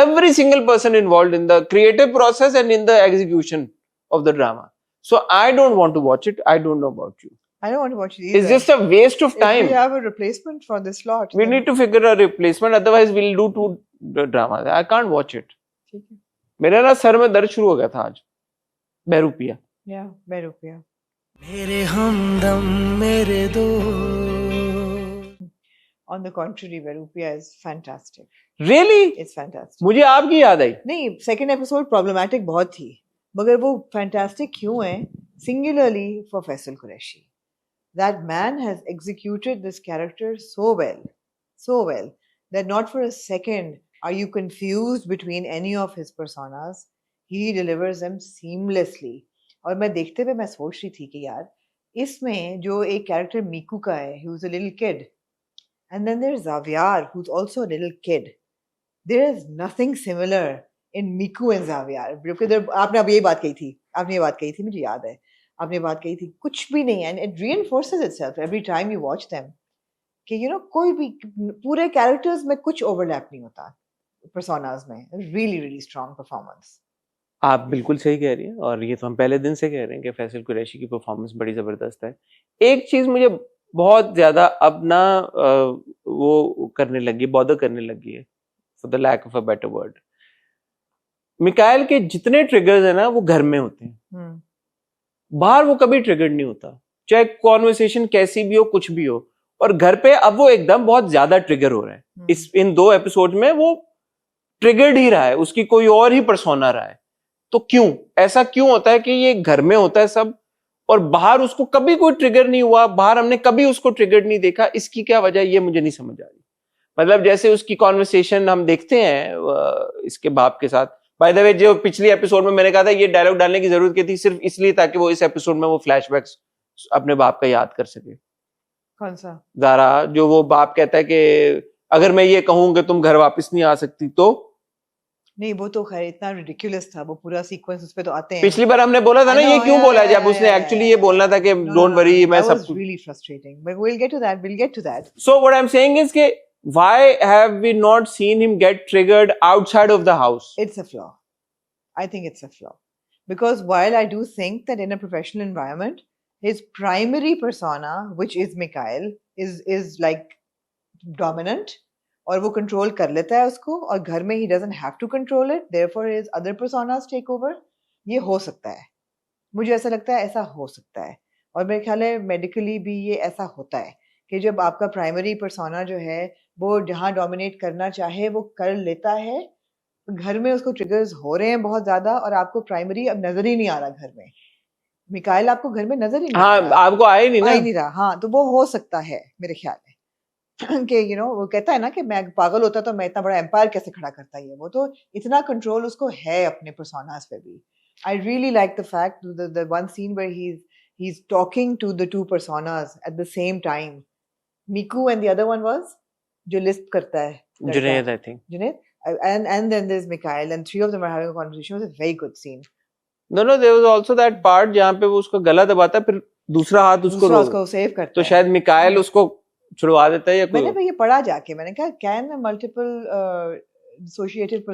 Every single person involved in the creative process and in the execution of the drama. So I don't want to watch it. I don't know about you.
I don't want to watch it either.
It's just a waste of
If
time.
we have a replacement for this slot
We
then
need to figure a replacement. Otherwise, we'll do two dramas. I can't watch it.
ठीक है
मेरे ना sir में दर्द शुरू हो गया था आज. बेरुपिया.
yeah बेरुपिया
मेरे हमदम मेरे दो
on the contrary बेरुपिया is fantastic
Really?
it's fantastic
मुझे आपकी याद आई.
नहीं सेकंड एपिसोड प्रॉब्लमैटिक बहुत थी मगर वो फैंटास्टिक क्यों है singularly for Faisal Qureshi that man has executed this character so well that not for a second are you confused between any of his personas. He delivers them seamlessly. और मैं देखते हुए मैं सोच रही थी कि यार इसमें जो एक कैरेक्टर मीकू का है he was a little kid and then there's Xavier who's also a little kid. There is nothing similar in Miku and Xavier. आपने अब ये बात कही थी मुझे याद है आपने बात कही थी कुछ भी नहीं and it reinforces itself every time you watch them कि you know कोई भी पूरे characters में कुछ overlap नहीं होता personas में. Really strong performance.
आप बिल्कुल सही कह रही हैं और ये तो हम पहले दिन से कह रहे हैं कि फैसल कुरैशी की परफॉर्मेंस बड़ी जबरदस्त है. एक चीज मुझे बहुत ज्यादा अब ना वो करने लगी, बॉदर करने लगी है, for the lack of a better word. Mikail के जितने ट्रिगर्स है ना वो घर में होते हैं, बाहर वो कभी ट्रिगर्ड नहीं होता, चाहे कॉन्वर्सेशन कैसी भी हो, कुछ भी हो. और घर पे अब वो एकदम बहुत ज्यादा ट्रिगर हो रहा है. इन 2 एपिसोड में वो ट्रिगर्ड ही रहा है, उसकी कोई और ही पर्सोना रहा है. तो क्यों ऐसा क्यों होता है कि ये घर में होता है सब और बाहर उसको कभी कोई ट्रिगर नहीं हुआ, बाहर हमने कभी उसको ट्रिगर नहीं देखा? इसकी क्या वजह, ये मुझे नहीं समझ आ रही. मतलब जैसे उसकी कॉन्वर्सेशन हम देखते हैं इसके बाप के साथ. बाय द वे जो पिछली एपिसोड में मैंने कहा था ये डायलॉग डालने की जरूरत क्या थी, सिर्फ इसलिए ताकि वो इस एपिसोड में वो फ्लैशबैक्स अपने बाप का याद कर सके.
कौन सा?
ज़ारा, जो वो बाप कहता है कि अगर मैं ये कहूं कि तुम घर वापस नहीं आ सकती तो.
नहीं वो तो खैर इतना रिडिकुलस था, वो पूरा सीक्वेंस उस पे तो आते हैं.
पिछली बार हमने बोला था ना ये क्यों बोला जब उसने एक्चुअली ये बोलना था कि डोंट वरी मैं सब कुछ.
really frustrating but we'll get to that.
So what I'm saying is कि why have we not seen him get triggered outside of the house?
It's a flaw. I think it's a flaw because while I do think that in a professional environment his primary persona, which is Mikhail, is like dominant और वो control कर लेता है उसको, और घर में he doesn't have to control it, therefore his other personas take over. ये हो सकता है, मुझे ऐसा लगता है ऐसा हो सकता है. और मेरे ख्याल है मेडिकली भी ये ऐसा होता है कि जब आपका प्राइमरी पर्सोना जो है वो जहाँ डोमिनेट करना चाहे वो कर लेता है, घर में उसको ट्रिगर्स हो रहे हैं बहुत ज्यादा और आपको प्राइमरी अब नजर ही नहीं आ रहा घर में. मिकाइल आपको घर में नजर ही नहीं आ रहा.
आपको आया नहीं ना.
आ ही नहीं रहा. हाँ, तो वो हो सकता है मेरे ख्याल में कि यू नो वो कहता है ना कि मैं पागल होता तो मैं इतना बड़ा एम्पायर कैसे खड़ा करता. ये वो तो इतना कंट्रोल उसको है अपने पर्सोनास पे भी. I really like the fact the one scene where he's talking to the two personas at the same time. Miku and the other one was जो लिस्ट करता है.
Junaid, I think.
Junaid, and then there's Mikhail and 3 of them are having a conversation. It was a very good scene.
No, there was also that part जहाँ पे वो उसका गला दबाता है, फिर दूसरा हाथ
दूसरा उसको सेव करता
तो
है।
शायद मिकाइल उसको छुड़वा देता है या
मैंने
कोई
भी ये पढ़ा जाके, मैंने कहा कैन मल्टीपल डिसोशिएटेड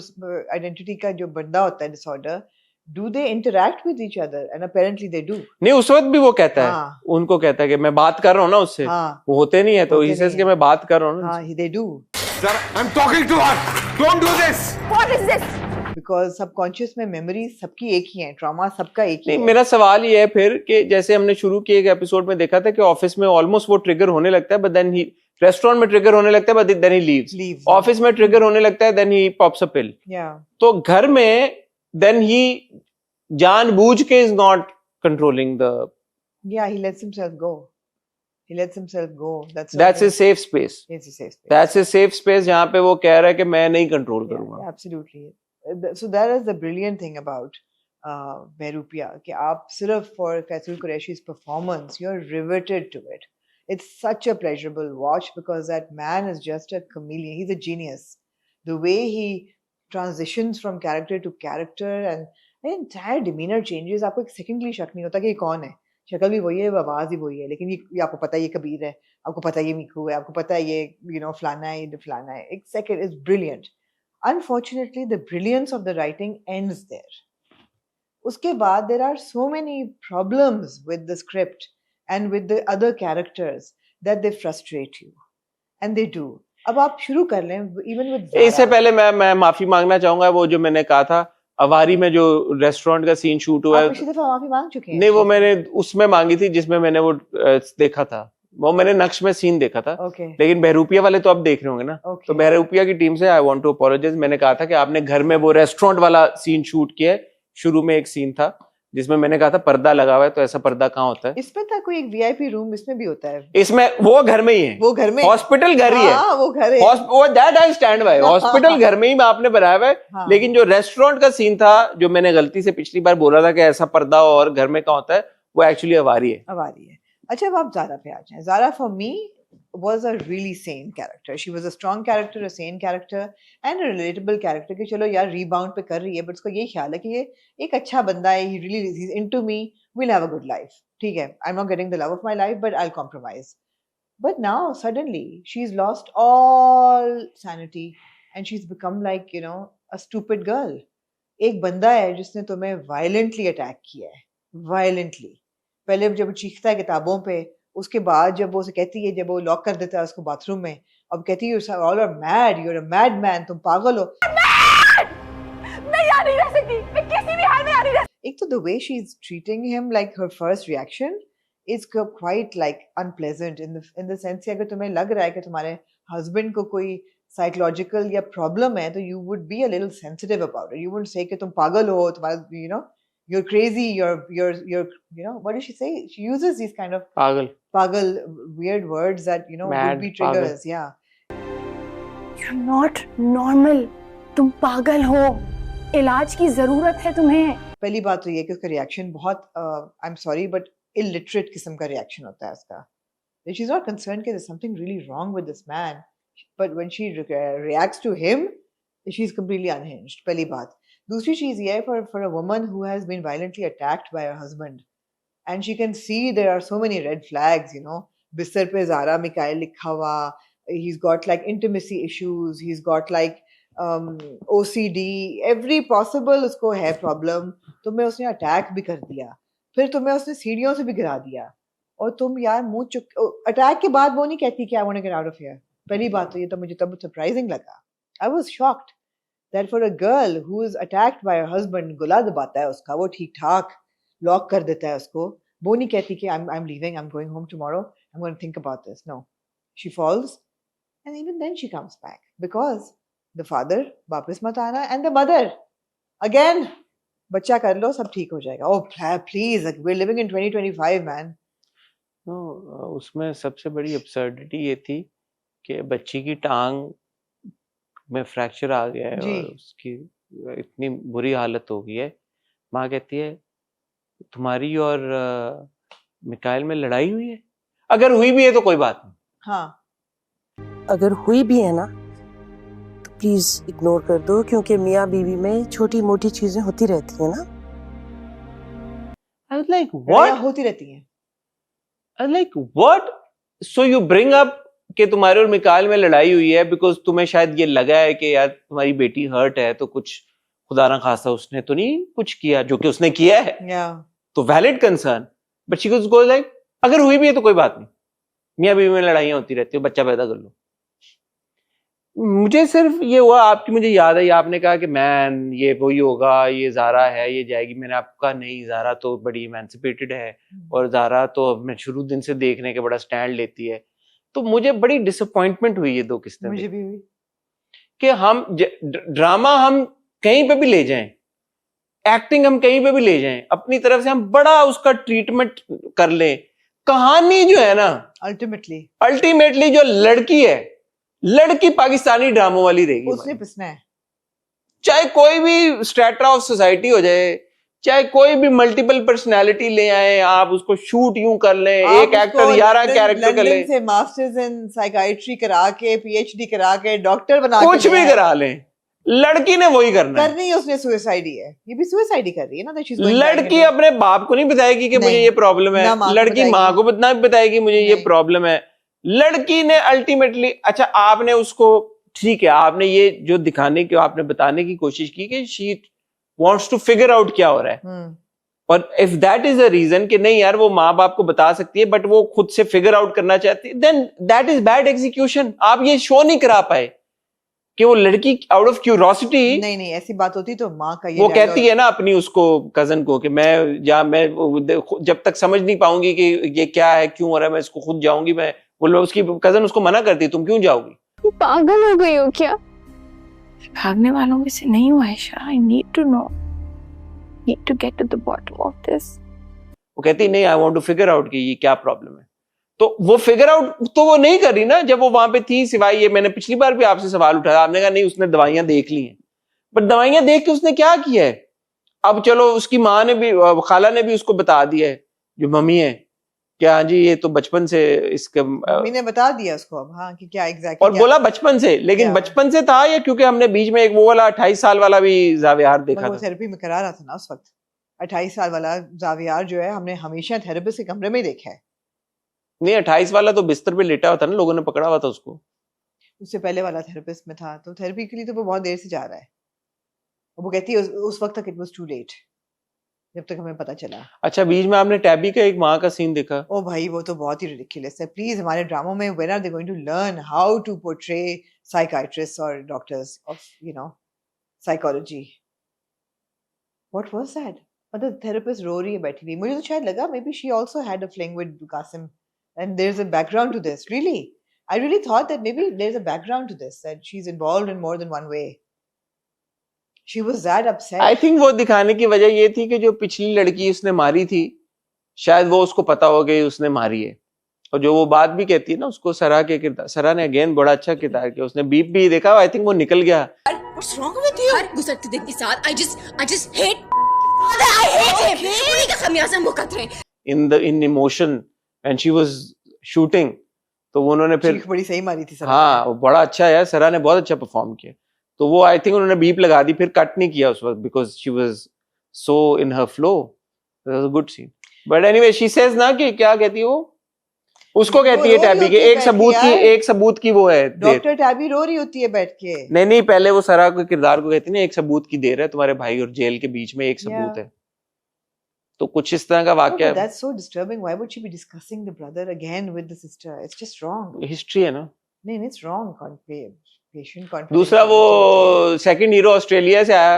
आइडेंटिटी का जो बंदा होता है disorder, do they interact with each other? And apparently they do.
नहीं, उस वक्त भी वो कहता है,
हाँ।
उनको कहता है कि मैं बात कर रहा हूँ ना उससे,
हाँ।
वो होते नहीं है, तो
होते
ही सेज
नहीं
कि
है।
मैं बात कर रहा हूँ ना।
हाँ, they do
I'm talking to her. Don't do this.
because subconscious में मेमोरी सबकी एक ही है, ट्रॉमा सबका एक ही
नहीं,
है।
मेरा सवाल ये है फिर कि जैसे हमने शुरू के एक एपिसोड में देखा था कि ऑफिस में ऑलमोस्ट वो ट्रिगर होने लगता है, बट देन ही रेस्टोरेंट में ट्रिगर होने लगता है, बट देन ही लीव्स। ऑफिस में ट्रिगर होने लगता है, देन ही पॉप्स अ पिल। तो घर में देन ही जानबूझ के is not controlling the
he lets himself go.
That's his safe space.
It's a safe space.
That's his safe space जहाँ पे वो कह रहा है कि मैं नहीं कंट्रोल करूंगा।
Absolutely. So that is the brilliant thing about Behrupia, कि आप सिर्फ for Faisal Qureshi's performance, you're riveted to it. It's such a pleasurable watch because that man is just a chameleon. He's a genius. The way he transitions from character to character and the entire demeanor changes. आपको एक second के लिए शक नहीं होता कि ये कौन है। शक्ल भी वही है, आवाज भी वही है, लेकिन ये आपको पता है ये कबीर है, आपको पता है ये मीकू है, आपको पता है ये फलाना है, ये फलाना है। एक second is brilliant. Unfortunately, the brilliance of the writing ends there. उसके बाद there are so many problems with the script and with the other characters that they frustrate you, and they do. अब आप शुरू कर लें even with Zara.
इससे पहले मैं माफी मांगना चाहूंगा, वो जो मैंने कहा था अवारी में जो रेस्टोरेंट का सीन शूट हुआ है,
आप पिछली दफा माफी मांग चुके हैं?
नहीं, वो मैंने उसमें मांगी थी जिसमें मैंने वो देखा था, वो मैंने नक्श में सीन देखा था।
Okay.
लेकिन बहरूपिया वाले तो आप देख रहे होंगे ना।
Okay.
तो बहरूपिया की टीम से आई वांट टू अपोलोजाइज। मैंने कहा था कि आपने घर में वो रेस्टोरेंट वाला सीन शूट किया है। शुरू में एक सीन था जिसमें मैंने कहा था पर्दा लगा हुआ है, तो ऐसा पर्दा कहाँ होता है?
इसमें था कोई एक वीआईपी रूम, इसमें भी होता है।
इसमें वो घर में ही है,
वो घर में,
हॉस्पिटल घर ही है।
हाँ, वो घर है।
वो that I stand by, hospital घर में ही आपने बनाया हुआ है।
हाँ।
लेकिन जो रेस्टोरेंट का सीन था, जो मैंने गलती से पिछली बार बोला था कि ऐसा पर्दा और घर में कहाँ होता है, वो एक्चुअली अवारी है।
अवारी है। अच्छा, अब आप ज़ारा पे आ जाएं। Zara for me was a really sane character. She was a strong character, a sane character, and a relatable character. कि चलो यार rebound पे कर रही है, but उसको ये ख्याल है कि ये एक अच्छा बंदा है, he's into me, we'll have a good life. ठीक है, I'm not getting the love of my life, but I'll compromise. But now suddenly she's lost all sanity and she's become like, a stupid girl. एक बंदा है जिसने तुम्हें violently attack किया है, violently. पहले जब चीखता है किताबों पे, उसके बाद जब वो उसे कहती है, जब वो लॉक कर देता है उसको बाथरूम में, अब कहती है all are mad, you are a mad man, तुम पागल हो।
मैं यहाँ नहीं रह सकती, मैं किसी भी हाल में यहाँ नहीं रह सकती।
एक तो the way she is treating him, like her first reaction is quite like unpleasant in the sense कि अगर तुम्हें लग रहा है कि तुम्हारे हस्बैंड को कोई साइकोलॉजिकल या प्रॉब्लम है, तो you would be a little sensitive about it. You would say कि तुम पागल हो, तुम्हारा you're crazy, you're what does she say? She uses these kind of pagal weird words that
Mad,
would be triggers.
pagal.
Yeah.
You're not normal. तुम पागल हो, इलाज की जरूरत है तुम्हें।
पहली बात तो ये कि उसका रिएक्शन बहुत I'm sorry but illiterate किस्म का रिएक्शन होता है उसका। She's not concerned कि there's something really wrong with this man, but when she reacts to him, she's completely unhinged. पहली बात। दूसरी चीज ये है for a woman who has been violently attacked by her husband and she can see there are so many red flags, बिस्तर पे ज़ारा मिकाइल लिखा हुआ, he's got like intimacy issues, he's got like OCD, every possible उसको है problem। तुम्हें उसने attack भी कर दिया, फिर तुम्हें उसने सीढ़ियों से भी गिरा दिया, और तुम यार मुंह चुप। अटैक के बाद वो नहीं कहती कि I want to get out of here। पहली बात तो ये तो मुझे तब सरप्राइजिंग लगा। I was shocked that for a girl who is attacked by her husband, गुला दबाता है उसका, वो ठीक ठाक लॉक कर देता है उसको, वो नहीं कहती कि I'm leaving, I'm going home tomorrow, I'm going to think about this. No, she falls and even then she comes back because the father वापस मत आना, and the mother again बच्चा कर लो सब ठीक हो जाएगा। Oh please, like, we're living in 2025 man।
no, उसमें सबसे बड़ी absurdity ये थी कि बच्ची की टांग में फ्रैक्चर आ गया है और उसकी इतनी बुरी हालत हो गई है। माँ कहती है तुम्हारी और मिकाइल में लड़ाई हुई है? अगर हुई भी है तो कोई बात नहीं।
हाँ,
अगर हुई भी है ना तो प्लीज इग्नोर कर दो, क्योंकि मियाँ बीवी में छोटी मोटी चीजें होती रहती है ना।
I was like,
लड़ाइयाँ
what?
होती रहती हैं।
I was like, what? So you bring up कि तुम्हारे और मिकाल में लड़ाई हुई है बिकॉज तुम्हें शायद ये लगा है कि यार तुम्हारी बेटी हर्ट है, तो कुछ खुदा ना खासा उसने तो नहीं कुछ किया, जो कि उसने किया है, तो valid concern. But she goes like, अगर हुई भी है तो कोई बात नहीं, मियां बीवी में लड़ाइयां होती रहती है, बच्चा पैदा कर लो। मुझे सिर्फ ये हुआ, आपकी मुझे याद है आपने कहा कि मैन ये वही होगा, ये ज़ारा है ये जाएगी। मैंने आपको कहा नहीं, ज़ारा तो बड़ी इमेंसिपेटेड है और ज़ारा तो मैं शुरू दिन से देखने के बड़ा स्टैंड लेती है। तो मुझे बड़ी डिसअपॉइंटमेंट हुई ये दो किस्तें
मुझे भी हुई
कि हम ड्रामा हम कहीं पे भी ले जाएं, एक्टिंग हम कहीं पे भी ले जाएं, अपनी तरफ से हम बड़ा उसका ट्रीटमेंट कर लें, कहानी जो है ना अल्टीमेटली जो लड़की है, लड़की पाकिस्तानी ड्रामों वाली रहेगी।
उसने पिसना है,
चाहे कोई भी स्ट्रेटा ऑफ सोसाइटी हो जाए, चाहे कोई भी मल्टीपल पर्सनालिटी ले आए, आप उसको शूट यूं कर लें, एक एक्टर 11 कैरेक्टर कर लें,
से मास्टर्स इन साइकाइट्री करा के, पीएचडी करा के, डॉक्टर बना के,
कुछ भी करा लें, लड़की ने वही करना है।
करनी है उसने, सुसाइड ही है, ये भी सुसाइड ही कर रही है ना।
लड़की अपने बाप को नहीं बताएगी कि मुझे ये प्रॉब्लम है, लड़की माँ को ना बताएगी मुझे ये प्रॉब्लम है। लड़की ने अल्टीमेटली, अच्छा आपने उसको, ठीक है, आपने ये जो दिखाने की, आपने बताने की कोशिश की कि she wants to figure out क्या हो रहा है, और if that is a reason कि नहीं यार वो माँ बाप को बता सकती है बट वो खुद से फिगर आउट करना चाहती है, then that is bad execution. आप ये शो नहीं करा पाए कि वो लड़की आउट ऑफ क्यूरोसिटी,
नहीं ऐसी बात होती तो माँ का ये
वो कहती है ना अपनी उसको कजन को कि मैं जब तक समझ नहीं पाऊंगी कि ये क्या है, क्यों हो रहा है, मैं इसको खुद जाऊंगी। मैं बोलो, उसकी कजन उसको मना करती, तुम क्यों जाओगी?
पागल हो गई हो क्या? भागने वालों में से नहीं हूँ Ayesha. I need to know, need to get to the bottom of this.
वो कहती नहीं, I want to figure out कि ये क्या प्रॉब्लम है। तो वो फिगर आउट तो वो नहीं कर रही ना जब वो वहां पे थी, सिवाय ये मैंने पिछली बार भी आपसे सवाल उठाया, आपने कहा नहीं उसने दवाइयां देख ली हैं, बट दवाइयां देख के उसने क्या किया है? अब चलो उसकी माँ ने भी, खाला ने भी उसको बता दिया है, जो मम्मी है, क्या हाँ जी ये तो बचपन से इसके,
मम्मी ने बता दिया उसको अब, हाँ कि क्या एग्जैक्टली,
और बोला बचपन से, लेकिन बचपन से था या क्योंकि हमने बीच में एक वो वाला 28 साल वाला भी जावियार देखा था,
थेरेपी में करा रहा था ना उस वक्त। 28 साल वाला जावियार जो है हमने हमेशा थेरेपिस्ट के कमरे में ही देखा है।
नहीं 28 वाला तो बिस्तर पे लेटा हुआ था ना, लोगों ने पकड़ा हुआ था उसको।
उससे पहले वाला थेरेपिस्ट में था, तो थेरेपी के लिए तो वो बहुत देर से जा रहा है। वो कहती है उस वक्त तक इट वाज टू लेट, जब तक हमें पता चला।
अच्छा, बीच में आपने टैबी का एक माँ का सीन देखा?
ओ भाई वो तो बहुत ही रिडिकुलस है। प्लीज हमारे ड्रामों में when are they going to learn how to portray psychiatrist और doctors of psychology? What was that? मतलब थेरेपिस्ट रो रही है बैठी हुई, मुझे तो शायद लगा maybe she also had a fling with Qasim and there is a background to this. Really I really thought that maybe there is a background to this, that she is involved in more than one way. She was that upset.
I think वो दिखाने की वजह ये थी कि जो पिछली लड़की उसने मारी थी, शायद वो उसको पता हो गई उसने मारी है, और जो वो बात भी कहती है ना उसको, सरा के किरदार, सरा ने अगेन बड़ा अच्छा किरदार किया, उसने बीप भी देखा, आई थिंक वो निकल गया।
What's wrong with you? हर गुजरते दिन के साथ I just hate him. उन्हीं का खमियाजा मुकद्दर है।
In emotion and she was shooting, तो उन्होंने फिर
बड़ी सही मारी थी सरा।
हाँ वो बड़ा अच्छा है, सरा ने बहुत अच्छा परफॉर्म किया, तो वो आई थिंक उन्होंने बीप लगा दी, फिर कट नहीं किया उस वक्त, because she was so in her flow. That was a good scene. But anyway she says ना कि क्या कहती है वो, उसको कहती है टैबी के एक सबूत की वो है,
डॉक्टर टैबी रो रही होती है बैठ के।
नहीं पहले वो सरा के किरदार को कहती है ना एक सबूत की देर है, तुम्हारे भाई और जेल के बीच में एक सबूत है, तो कुछ इस तरह का वाकया।
That's so disturbing. Why would she be discussing the brother again with the sister? It's just wrong.
History है ना।
नहीं it's wrong.
दूसरा वो सेकंड हीरो ऑस्ट्रेलिया से आया,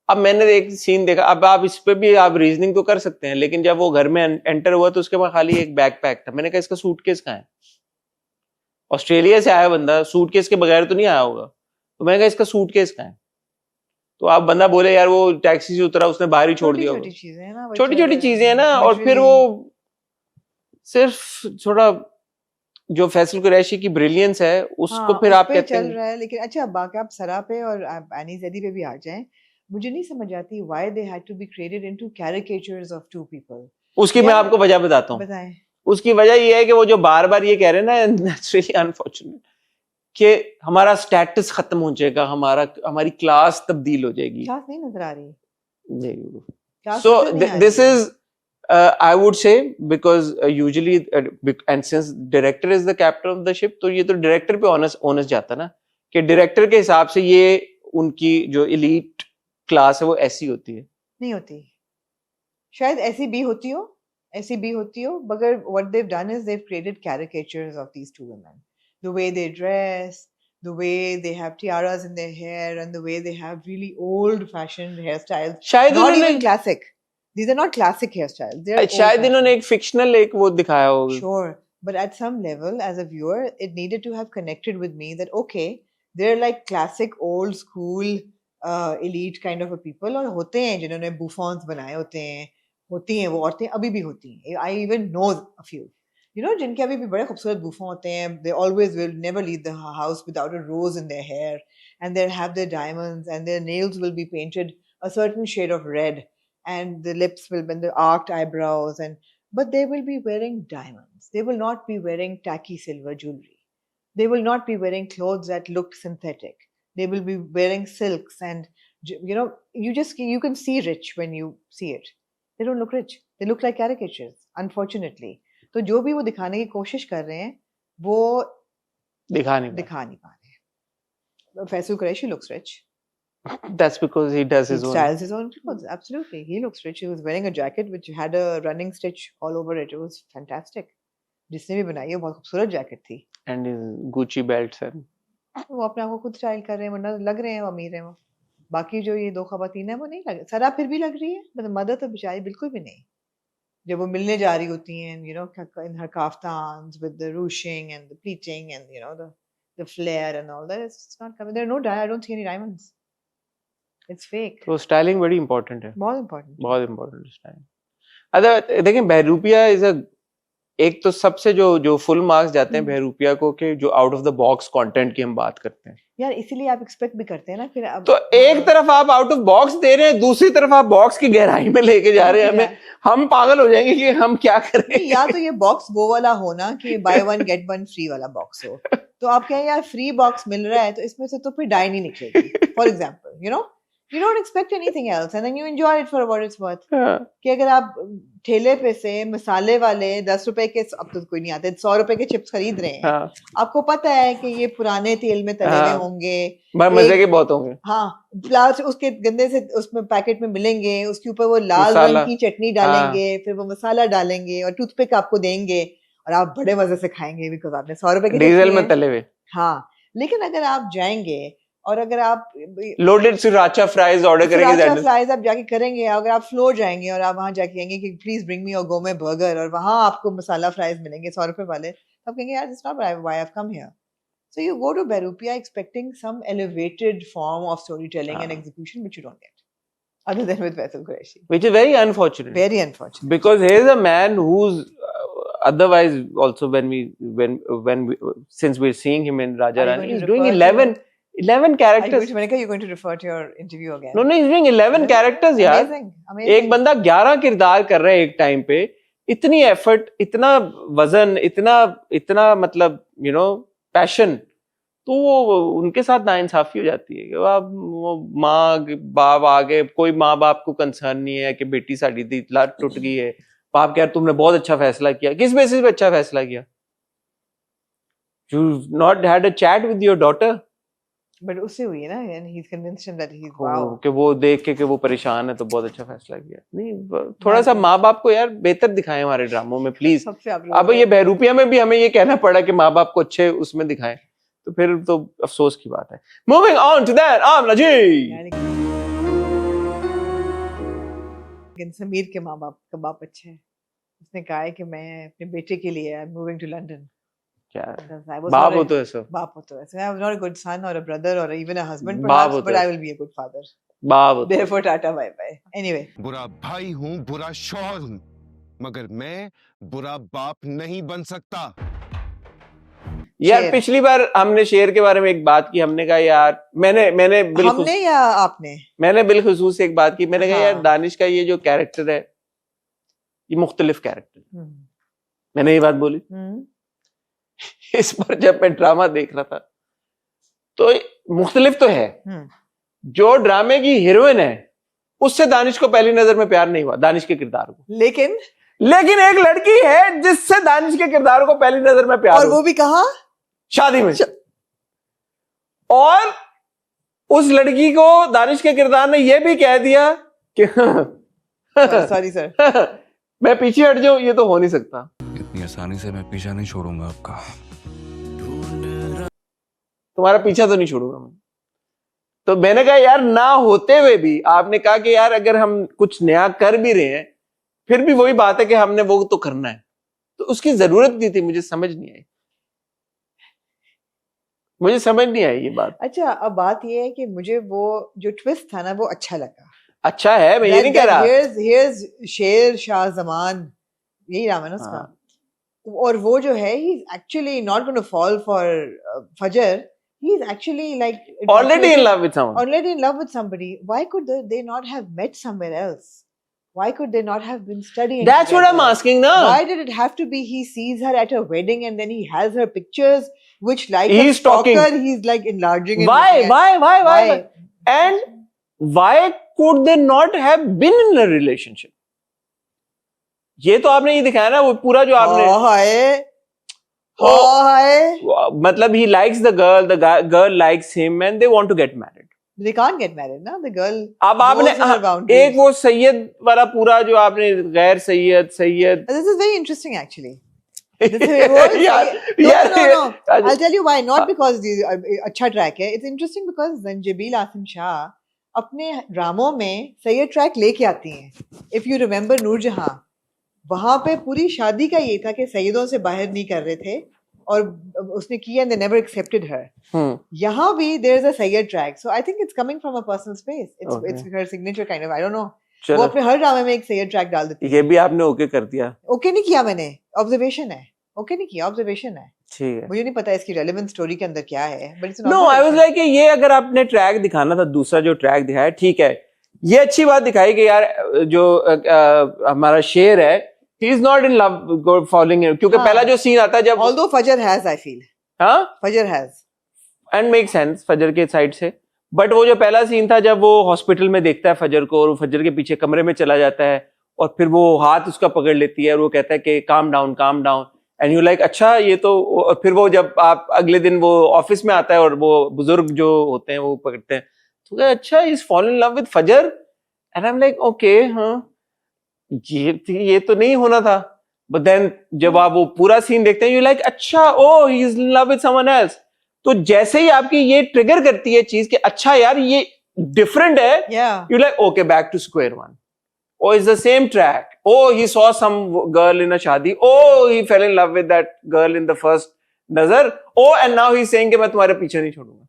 अब मैंने एक सीन देखा, अब आप इस पे भी आप रीजनिंग तो कर सकते हैं, लेकिन जब वो घर में एंटर हुआ तो उसके पास खाली एक बैकपैक था। मैंने कहा इसका सूटकेस कहाँ है? ऑस्ट्रेलिया से आया बंदा, सूटकेस के बगैर तो नहीं आया होगा, तो मैंने कहा इसका सूटकेस कहाँ है? तो आप बंदा बोले यार वो टैक्सी से उतरा, उसने बाहर ही छोड़ दिया। छोटी छोटी चीजें है ना, और फिर वो सिर्फ थोड़ा जो फैसल कुरैशी की ब्रिलियंस है उसको फिर आप कहते हैं
चल रहा है। लेकिन अच्छा बाकी आप सरा पे और एनी ज़ैदी पे भी आ जाएं, मुझे नहीं समझ आती why they had to be created into caricatures of two people.
उसकी मैं आपको वजह बताता हूँ।
बताएं।
उसकी वजह ये है कि वो जो बार बार ये कह रहे हैं ना, that's really unfortunate, कि हमारा स्टेटस खत्म हो जाएगा, हमारी क्लास तब्दील हो जाएगी।
क्लास नहीं नजर आ रही।
So this is I would say because usually and since director is the captain of the ship, तो ये तो director पे onus जाता ना कि director के हिसाब से ये उनकी जो elite class है वो ऐसी होती है.
नहीं होती, शायद ऐसी भी होती हो, मगर what they've done is they've created caricatures of these two women. The way they dress, the way they have tiaras in their hair, and the way they have really old-fashioned hairstyles.
शायद
Not
उन्होंने
even classic. These are not classic hairstyles. They are
शायद
old-fashioned.
इन्होंने एक fictional एक वो दिखाया होगा.
Sure, but at some level, as a viewer, it needed to have connected with me that okay, they're like classic old school elite kind of a people, और होते हैं जिन्होंने buffons बनाए होती हैं वो औरतें अभी भी होती हैं. I even know a few. You know, जिनके अभी भी बड़े खूबसूरत buffon होते हैं. They always will never leave the house without a rose in their hair, and they'll have their diamonds, and their nails will be painted a certain shade of red, and the lips will be the arched eyebrows, but they will be wearing diamonds. They will not be wearing tacky silver jewelry. They will not be wearing clothes that look synthetic. They will be wearing silks, and you know, you can see rich when you see it. They don't look rich. They look like caricatures, unfortunately. तो जो भी वो दिखाने की कोशिश कर रहे हैं वो
दिखा नहीं
पा रहे. Faisal Qureshi looks rich.
That's because he does his
He
own.
styles his own clothes. Absolutely, he looks rich. He was wearing a jacket which had a running stitch all over it. It was fantastic. जिसने भी बनाई है बहुत खूबसूरत jacket थी.
And his Gucci belts and.
वो अपने आप को खुद स्टाइल कर रहे हैं, वरना लग रहे हैं वो अमीर हैं वो. बाकी जो ये दो खवातीन है वो नहीं लग. सरा फिर भी लग रही है, मतलब मदर तो बेचारी बिल्कुल भी नहीं. जब वो मिलने जा रही होती हैं, you know, in her kaftans with the ruching and the pleating and you know the flare and all that, it's not coming. There are no I don't see any diamonds. It's fake.
तो styling very important है.
बहुत
important styling. अगर देखें बहरूपिया is a एक तो सबसे जो full marks जाते हैं बहरूपिया को कि जो out of the box content की हम बात करते हैं
यार, इसीलिए आप एक्सपेक्ट भी करते हैं ना. फिर अब
तो एक तरफ आप आउट ऑफ बॉक्स दे रहे हैं, दूसरी तरफ आप बॉक्स की गहराई में लेके जा रहे हैं हमें. हम पागल हो जाएंगे कि हम क्या करें.
या तो ये बॉक्स वो वाला हो ना कि by one get one free वाला बॉक्स हो, तो आप कहें यार फ्री बॉक्स मिल रहा है तो इसमें से तो फिर डाई नहीं निकलेगी. For example, you know, you don't expect anything else and then you enjoy it for what it's worth. कि अगर आप ठेले पे से मसाले वाले 10 रुपए के, अब तो कोई नहीं आते, 100 रुपए के चिप्स खरीद रहे हैं, आपको पता है कि ये पुराने तेल में तले हुए होंगे,
मजे के बहुत होंगे.
हाँ, प्लास्टिक उसके गंदे से उसमें पैकेट में मिलेंगे, उसके ऊपर वो लाल रंग की चटनी डालेंगे, फिर वो मसाला डालेंगे और टूथपिक आपको देंगे और आप बड़े मजे से खाएंगे बिकॉज आपने 100 रुपए के
डीजल में तले हुए.
हाँ, लेकिन अगर आप जाएंगे और अगर आप
लोडेड सिराचा फ्राइज ऑर्डर करेंगे,
सिराचा फ्राइज आप जाके करेंगे, अगर आप फ्लोर जाएंगे और आप वहां जाके कहेंगे कि please bring me your गोमे burger और वहां आपको मसाला फ्राइज मिलेंगे 100 रुपए वाले, तो आप कहेंगे यार this not why I have come here. So you go to Bharupia expecting some elevated form of storytelling and execution which you don't get, other than with Faisal Qureshi.
Which is very unfortunate.
Very unfortunate.
Because he is a man who's otherwise also when we since we're seeing him in Raja Rani, he's doing 11 characters.
मैंने कहा you're going to refer to your interview again.
No, he's doing 11 characters यार.
Amazing.
एक बंदा 11 किरदार कर रहा है एक टाइम पे. इतनी एफर्ट, इतना वजन, इतना मतलब you know पैशन, तो वो उनके साथ नाइंसाफी हो जाती है कि आप माँ बाप आगे, कोई माँ बाप को कंसर्न नहीं है कि बेटी साड़ी दी लात टूट गई है, बाप कह तुमने बहुत अच्छा फैसला किया. किस बेसिस पे अच्छा फैसला किया? You not had a chat with your daughter?
But उससे हुई है ना, and he's convinced him that he's wow.
कि वो देख के कि वो परेशान है तो बहुत अच्छा फैसला किया. नहीं, थोड़ा सा माँ बाप को यार बेहतर दिखाएं हमारे ड्रामों में प्लीज. अब ये बहरूपिया में भी हमें ये कहना पड़ा कि माँ बाप को अच्छे उसमें दिखाएं, तो फिर तो अफसोस की बात है. मूविंग ऑन टू दैट, आमना जी.
लेकिन समीर के माँ बाप का बाप अच्छे है. उसने कहा है कि मैं अपने बेटे के लिए I am moving to London.
बाप हो तो ऐसा.
बाप हो तो ऐसा. I was not a good son or a brother or even a husband perhaps, but I will be a good father.
बाप हो.
Therefore, tata bye bye. Anyway.
बुरा भाई हूँ, बुरा शौहर हूँ, मगर मैं बुरा बाप नहीं बन सकता.
यार पिछली बार हमने शेर के बारे में एक बात की, हमने कहा यार मैंने
हमने या आपने?
मैंने बिलखुसूस एक बात की. मैंने कहा यार दानिश का ये जो कैरेक्टर है ये मुख्तलिफ कैरेक्टर. मैंने ये बात बोली. इस पर जब मैं ड्रामा देख रहा था तो मुख्तलिफ तो है. जो ड्रामे की हीरोइन है उससे दानिश को पहली नजर में प्यार नहीं हुआ, दानिश के किरदार को।
लेकिन
एक लड़की है जिससे दानिश के किरदार को पहली नजर में प्यार
और
हुआ।
वो भी कहा
शादी में। और उस लड़की को दानिश के किरदार ने यह भी कह दिया कि
सॉरी सर
मैं पीछे हट जाऊं, ये तो हो नहीं सकता।
इतनी आसानी से मैं पीछा नहीं छोड़ूंगा आपका।
तुम्हारा पीछा तो नहीं छोड़ूंगा मैं। तो मैंने कहा यार, ना होते हुए भी आपने कहा कि यार अगर हम कुछ नया कर भी रहे हैं फिर भी वही बात है कि हमने वो तो करना है, तो उसकी जरूरत नहीं थी। मुझे समझ नहीं आई, मुझे समझ नहीं आई ये बात।
अच्छा, अब बात ये है कि मुझे वो जो ट्विस्ट था ना वो अच्छा लगा।
अच्छा है, मैं ये नहीं कह रहा।
Here's शेर शाह जमान, यही नाम है ना उसका। और वो जो है he is actually not going to fall for Fajr. He is actually like
already in love with someone.
Already in love with somebody. Why could they not have met somewhere else? Why could they not have been studying?
That's what I'm asking now.
Why did it have to be he sees her at a wedding and then he has her pictures, which like a
He's talking.
stalker, he's like enlarging it.
Why? And why could they not have been in a relationship? ये तो आपने ये दिखाया ना, वो पूरा जो आपने मतलब he likes the girl likes him and they want to get married.
They can't get married, ना? The girl.
अब आपने एक वो सैयद वाला पूरा जो आपने गैर Syed
This is very interesting actually. No. I'll tell you why. Not because अच्छा ट्रैक है. It's interesting because Zanjabil Asim Shah अपने ड्रामों में सैयद ट्रैक लेके आती हैं. If you remember नूरजहां, वहां पे पूरी शादी का ये था कि सैयदों से बाहर नहीं कर रहे थे और उसने किया and they never accepted her. यहाँ भी there is a Syed track, so I think it's coming from a personal space. It's her signature kind of. I don't know. वो अपने हर ड्रामे में एक सैयद ट्रैक डाल देती है.
ये भी आपने ओके कर दिया?
ओके नहीं किया मैंने, ऑब्जर्वेशन है. ओके नहीं किया, ऑब्जर्वेशन है.
ठीक है.
मुझे नहीं पता इसकी रेलेवेंट स्टोरी के अंदर क्या है.
No, I was like ये अगर आपने ट्रैक दिखाना था, दूसरा जो ट्रैक दिखाया ठीक है, ये अच्छी बात दिखाई कि यार जो हमारा शेर है, he is not in love falling in, क्योंकि पहला जो सीन आता है जब
although Fajr has, I feel. हाँ? Fajr has.
And make sense फजर के साइड से, बट वो जो पहला सीन था जब वो हॉस्पिटल में देखता है फजर को और वो फजर के पीछे कमरे में चला जाता है और फिर वो हाथ उसका पकड़ लेती है और वो कहता है कि calm down and you like अच्छा ये तो, और फिर वो जब आप अगले दिन वो ऑफिस में आता है और वो बुजुर्ग जो होते हैं वो पकड़ते हैं तो अच्छा is fall in love with Fajar and I am like okay हाँ ये तो नहीं होना था, बट देन जब आप वो पूरा सीन देखते हैं यू लाइक अच्छा oh he is in love with someone else, तो जैसे ही आपकी ये ट्रिगर करती है चीज कि अच्छा यार ये डिफरेंट है, you like okay back to square one. Oh, it's the same track. Oh, he saw some girl in a शादी. Oh, he fell in love with that girl in the first नजर. Oh, and now he's saying कि मैं तुम्हारे पीछे नहीं छोड़ूंगा.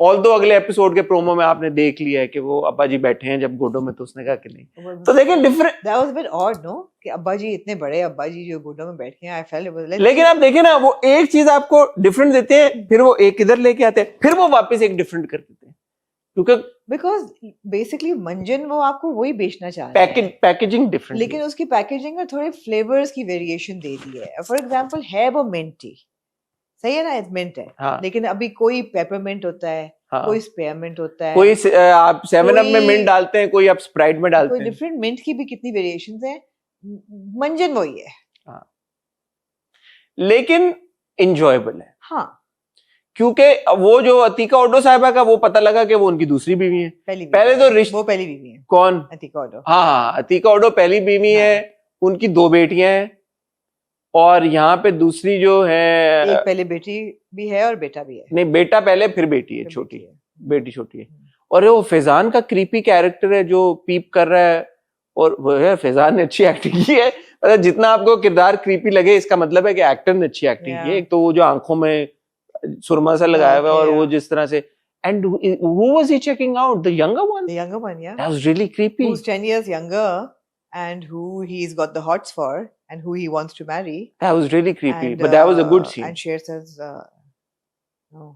Although अगले episode के प्रोमो में आपने देख लिया है कि वो अब्बा जी बैठे हैं जब गोडो में, तो उसने कहा कि नहीं. तो देखें different.
That was a bit odd, no? कि अब्बा जी इतने बड़े अब्बा जी जो गोडो में बैठे हैं, I felt it was like.
लेकिन आप देखें ना, वो एक चीज आपको डिफरेंट देते हैं, फिर वो एक इधर लेके आते हैं, फिर वो वापस एक डिफरेंट कर देते हैं, क्योंकि
बिकॉज बेसिकली मंजन वो आपको वही बेचना चाह रहा है,
पैकेजिंग डिफरेंट,
लेकिन उसकी पैकेजिंग में थोड़े फ्लेवर्स की वेरिएशन दे दी है. फॉर एग्जांपल है वो मिंटी, सही है ना, इट्स मिंट है. हाँ. लेकिन अभी कोई पेपरमिंट होता है, हाँ. कोई स्पेयरमिंट होता है,
कोई आप 7 अप में मिंट डालते हैं, कोई आप स्प्राइट में डालते हैं,
कोई डिफरेंट मिंट की भी कितनी वेरिएशंस हैं. मंजन वही है. हाँ.
लेकिन एंजॉयबल है.
हाँ,
क्योंकि वो जो अतीका ओडो साहिबा का वो पता लगा कि वो उनकी दूसरी बीवी है. पहले तो
वो पहली बीवी है.
कौन?
अतीका ओडो.
हाँ, अतीका ओडो पहली बीवी है. उनकी 2 बेटियां हैं और यहाँ पे दूसरी जो है,
एक पहले बेटी भी है और बेटा भी है. नहीं,
बेटा पहले फिर बेटी है, छोटी है, बेटी छोटी है. और वो फैजान का क्रीपी कैरेक्टर है जो पीप कर रहा है, और वो है फैजान ने अच्छी एक्टिंग की है. मतलब जितना आपको किरदार क्रीपी लगे इसका मतलब है कि एक्टर ने अच्छी एक्टिंग की है. एक तो वो जो आंखों में सुरमा सा लगाया हुआ है और वो जिस तरह से, and who was he checking out? The younger one?
The younger one, yeah.
That was really creepy.
Who's 10 years younger and who he's got the hots for and who he wants to marry.
That was really creepy, but that was a good scene.
And Sher says, no.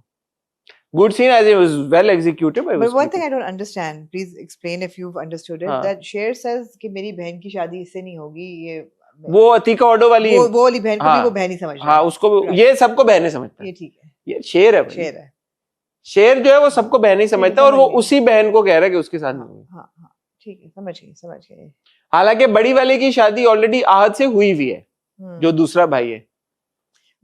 Good scene as it was well executed, but it was
one thing I don't understand, please explain if you've understood it, that Sher says कि मेरी बहन की शादी इससे नहीं होगी, ये
वो अतीका ओडो वाली,
वो वाली बहन को भी वो बहन ही समझता है.
हाँ, उसको ये सबको बहनें समझता है.
ये ठीक है,
ये शेर है,
शेर है.
शेर जो है वो सबको बहन ही समझता है और वो
समझ गई।
उसी बहन को कह रहा है कि उसके साथ नहीं हुई।
हाँ हाँ ठीक है, समझ गई।
हालांकि बड़ी वाले की शादी ऑलरेडी आहत से हुई हुई है, जो दूसरा भाई है।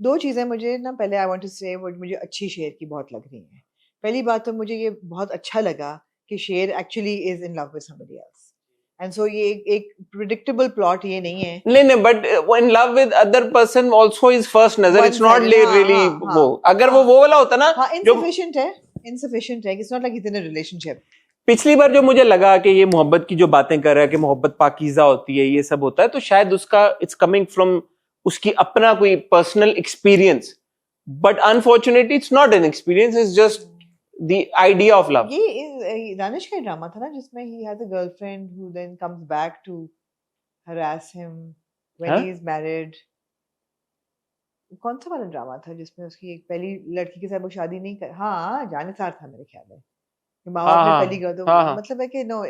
दो चीजें मुझे ना, पहले आई वांट टू से वो मुझे अच्छी शेर की बहुत लग रही है। पहली बात तो मुझे ये बहुत अच्छा लगा कि शेर actually is in love with somebody else, and so ये एक प्रिडिक्टेबल प्लॉट ये नहीं है।
नहीं, but in love with other person also is first नजर, इट्स नॉट
One-sided, हाँ,
रियली
हाँ,
वो। अगर वो वाला होता ना,
हाँ
जो
insufficient है, it's not like it's in a relationship।
पिछली बार जो मुझे लगा कि ये मोहब्बत की जो बातें कर रहा है कि मोहब्बत पाकीज़ा होती है, ये सब होता है, तो शायद उसका इट्स कमिंग फ्रॉम उसकी अपना कोई personal experience, but unfortunately it's not an experience, it's just the idea of love.
ये दानिश का ड्रामा था ना जिसमें he has a girlfriend who then comes back to harass him when
हाँ?
he is married। कौन सा वाला ड्रामा था जिसमें उसकी एक पहली लड़की के साथ वो शादी नहीं कर, हाँ जानेसार था मेरे ख्याल में, कि माँ बाप ने पहली कर, तो मतलब है कि नो,